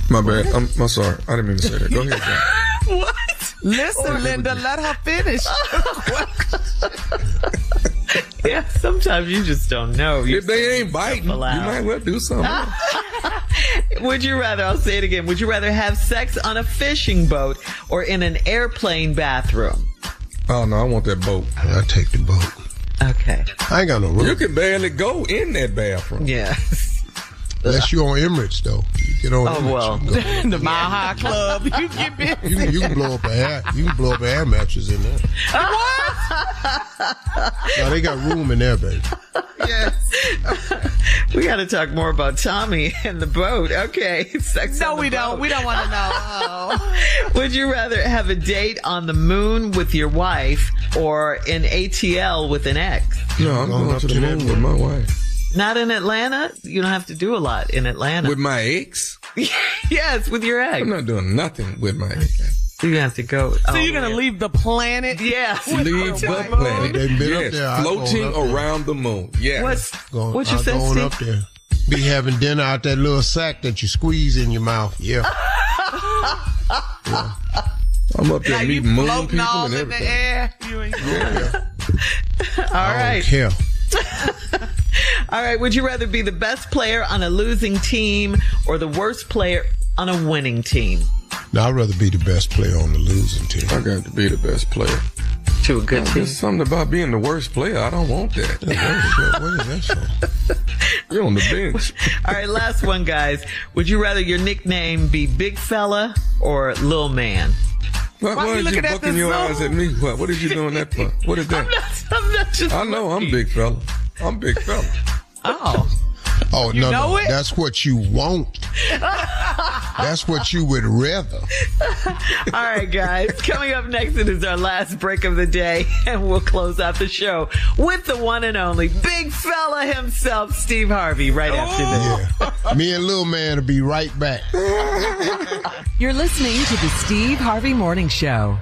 My bad. I'm sorry. I didn't mean to say that. Go ahead, John. What? Listen, Linda, let her finish. Yeah, sometimes you just don't know. If they ain't biting, you might well do something. Would you rather, I'll say it again, would you rather have sex on a fishing boat or in an airplane bathroom? Oh, no, I want that boat. I'll take the boat. Okay. I ain't got no room. You can barely go in that bathroom. Yeah. Unless you're on Emirates, though. You get on Emirates. Well. The Mile High Club. You get busy. You can blow up an air mattress in there. What? No, they got room in there, baby. Yes. We got to talk more about Tommy and the boat. Okay. Sex No, on the we boat. don't. We don't want to know. Oh. Would you rather have a date on the moon with your wife or in ATL with an ex? No, I'm going to the moon with my wife. Not in Atlanta? You don't have to do a lot in Atlanta. With my ex? Yes, with your ex. I'm not doing nothing with my ex. You have to go. So you're going to leave the planet? Yes. Leave the planet. They've been Yes, up there. floating around the moon. Yes. What you say, going Steve? up there. Be having dinner out that little sack that you squeeze in your mouth. Yeah. I'm up there Now you meeting moon floating people all and in the everything. air. You ain't All I right. don't care. All right. Would you rather be the best player on a losing team or the worst player on a winning team? No, I'd rather be the best player on the losing team. I got to be the best player. To a good team. There's something about being the worst player. I don't want that. What is that song? You're on the bench. All right, last one, guys. Would you rather your nickname be Big Fella or Lil Man? Why are you bucking your eyes at me? What are you doing that for? What is that? I'm not just I know I'm Big Fella. I'm Big Fella. Oh. Oh, You know it? That's what you want. That's what you would rather. All right, guys. Coming up next, it is our last break of the day, and we'll close out the show with the one and only Big Fella himself, Steve Harvey, right after this. Yeah. Me and Lil Man will be right back. You're listening to the Steve Harvey Morning Show.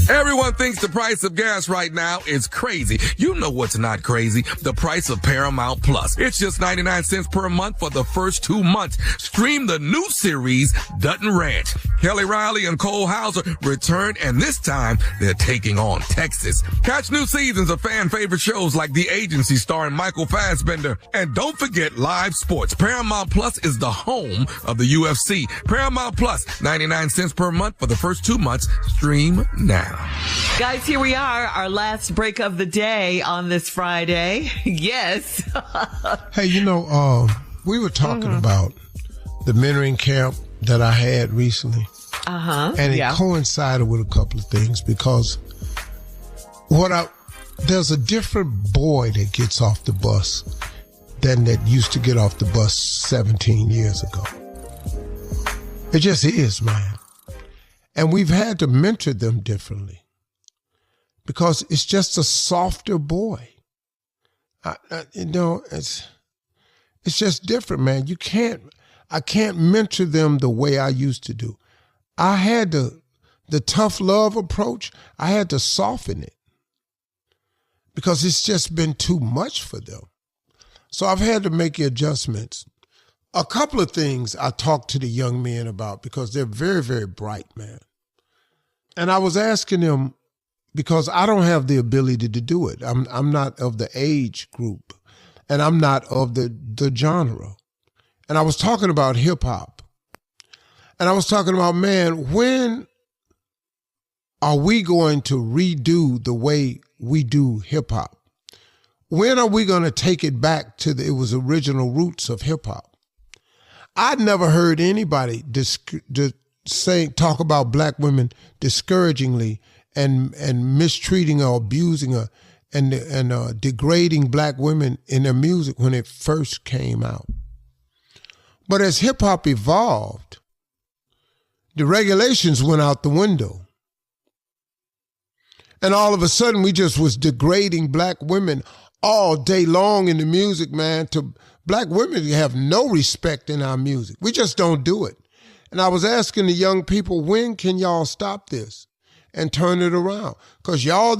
Everyone thinks the price of gas right now is crazy. You know what's not crazy? The price of Paramount Plus. It's just 99 cents per month for the first 2 months. Stream the new series, Dutton Ranch. Kelly Riley and Cole Hauser return, and this time they're taking on Texas. Catch new seasons of fan-favorite shows like The Agency starring Michael Fassbender. And don't forget live sports. Paramount Plus is the home of the UFC. Paramount Plus, 99 cents per month for the first 2 months. Stream now. Guys, here we are, our last break of the day on this Friday. Yes. Hey, we were talking about the mentoring camp that I had recently. Uh-huh. And it coincided with a couple of things because there's a different boy that gets off the bus than that used to get off the bus 17 years ago. It just is, man. And we've had to mentor them differently because it's just a softer boy. It's just different, man. I can't mentor them the way I used to do. I had the tough love approach. I had to soften it because it's just been too much for them. So I've had to make adjustments. A couple of things I talked to the young men about because they're very, very bright, man. And I was asking them because I don't have the ability to do it. I'm not of the age group, and I'm not of the genre. And I was talking about hip hop, and I was talking about, man, when are we going to redo the way we do hip hop? When are we going to take it back to it was original roots of hip hop? I'd never heard anybody talk about black women discouragingly and mistreating or abusing her and degrading black women in their music when it first came out. But as hip hop evolved, the regulations went out the window. And all of a sudden we just was degrading black women all day long in the music, man. To black women have no respect in our music. We just don't do it. And I was asking the young people, when can y'all stop this and turn it around? Because y'all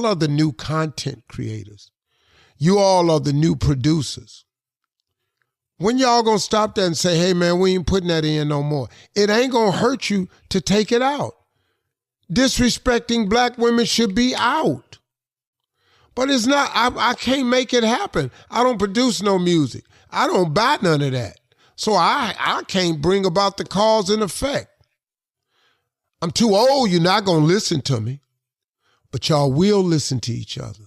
are the new content creators. You all are the new producers. When y'all gonna stop that and say, hey man, we ain't putting that in no more? It ain't gonna hurt you to take it out. Disrespecting black women should be out. But it's not, I can't make it happen. I don't produce no music. I don't buy none of that. So I can't bring about the cause and effect. I'm too old, you're not going to listen to me. But y'all will listen to each other.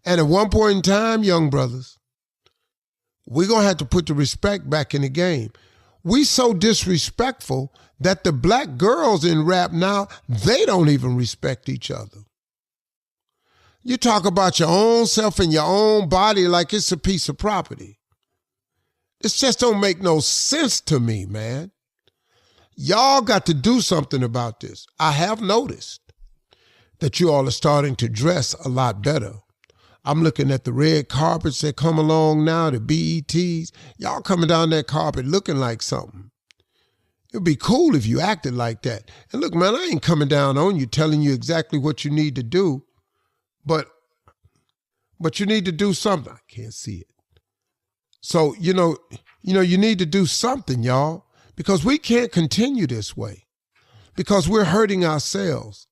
And at one point in time, young brothers, we're going to have to put the respect back in the game. We so disrespectful that the black girls in rap now, they don't even respect each other. You talk about your own self and your own body like it's a piece of property. This just don't make no sense to me, man. Y'all got to do something about this. I have noticed that you all are starting to dress a lot better. I'm looking at the red carpets that come along now, the BETs. Y'all coming down that carpet looking like something. It'd be cool if you acted like that. And look, man, I ain't coming down on you telling you exactly what you need to do. But you need to do something. I can't see it. So, you need to do something, y'all, because we can't continue this way because we're hurting ourselves.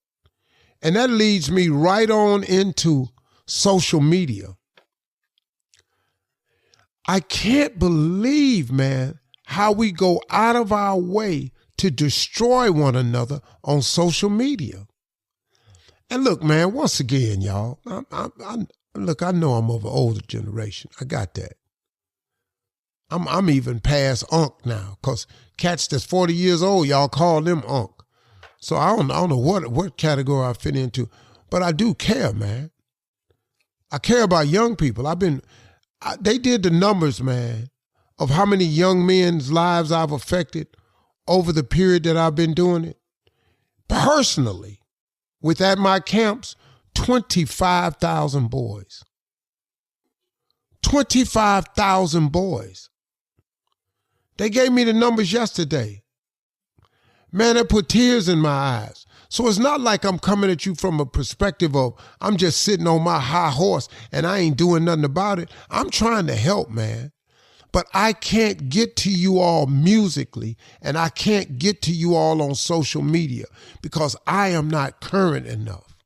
And that leads me right on into social media. I can't believe, man, how we go out of our way to destroy one another on social media. And look, man, once again, y'all, look, I know I'm of an older generation. I got that. I'm even past Unc now, because cats that's 40 years old, y'all call them Unc. So I don't know what category I fit into, but I do care, man. I care about young people. They did the numbers, man, of how many young men's lives I've affected over the period that I've been doing it. Personally, at my camps, 25,000 boys. 25,000 boys. They gave me the numbers yesterday. Man, that put tears in my eyes. So it's not like I'm coming at you from a perspective of I'm just sitting on my high horse and I ain't doing nothing about it. I'm trying to help, man. But I can't get to you all musically, and I can't get to you all on social media because I am not current enough.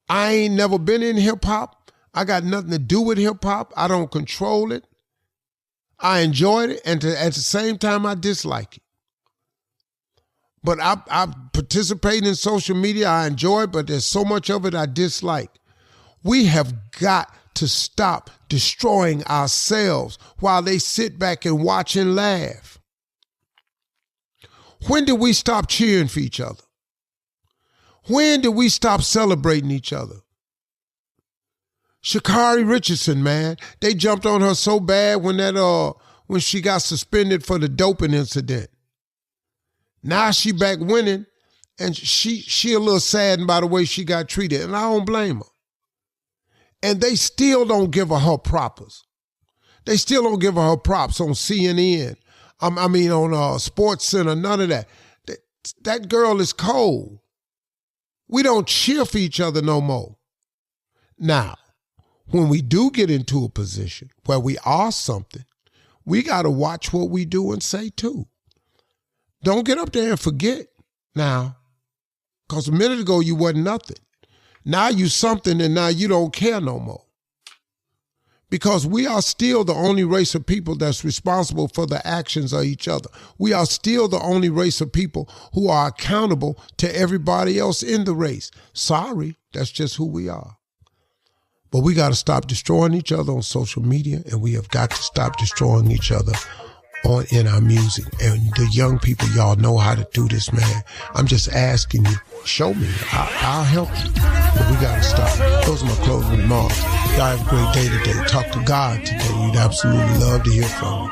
I ain't never been in hip-hop. I got nothing to do with hip-hop. I don't control it. I enjoyed it, and at the same time, I dislike it. But I participate in social media. I enjoy it, but there's so much of it I dislike. We have got to stop destroying ourselves while they sit back and watch and laugh. When did we stop cheering for each other? When did we stop celebrating each other? Sha'Carri Richardson, man, they jumped on her so bad when she got suspended for the doping incident. Now she back winning, and she a little saddened by the way she got treated, and I don't blame her. And they still don't give her propers. They still don't give her props on CNN. On Sports Center, none of that. That girl is cold. We don't cheer for each other no more. Now, when we do get into a position where we are something, we got to watch what we do and say too. Don't get up there and forget now, because a minute ago you wasn't nothing. Now you something, and now you don't care no more. Because we are still the only race of people that's responsible for the actions of each other. We are still the only race of people who are accountable to everybody else in the race. Sorry, that's just who we are. But we got to stop destroying each other on social media, and we have got to stop destroying each other in our music. And the young people, y'all know how to do this, man. I'm just asking you, show me. I'll help you. But we got to stop. Those are my closing remarks. Y'all have a great day today. Talk to God today. We'd absolutely love to hear from you.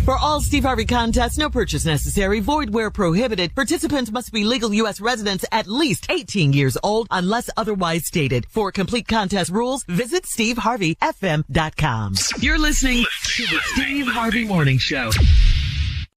For all Steve Harvey contests, no purchase necessary, void where prohibited. Participants must be legal U.S. residents at least 18 years old unless otherwise stated. For complete contest rules, visit SteveHarveyFM.com. You're listening to the Steve Harvey Morning Show.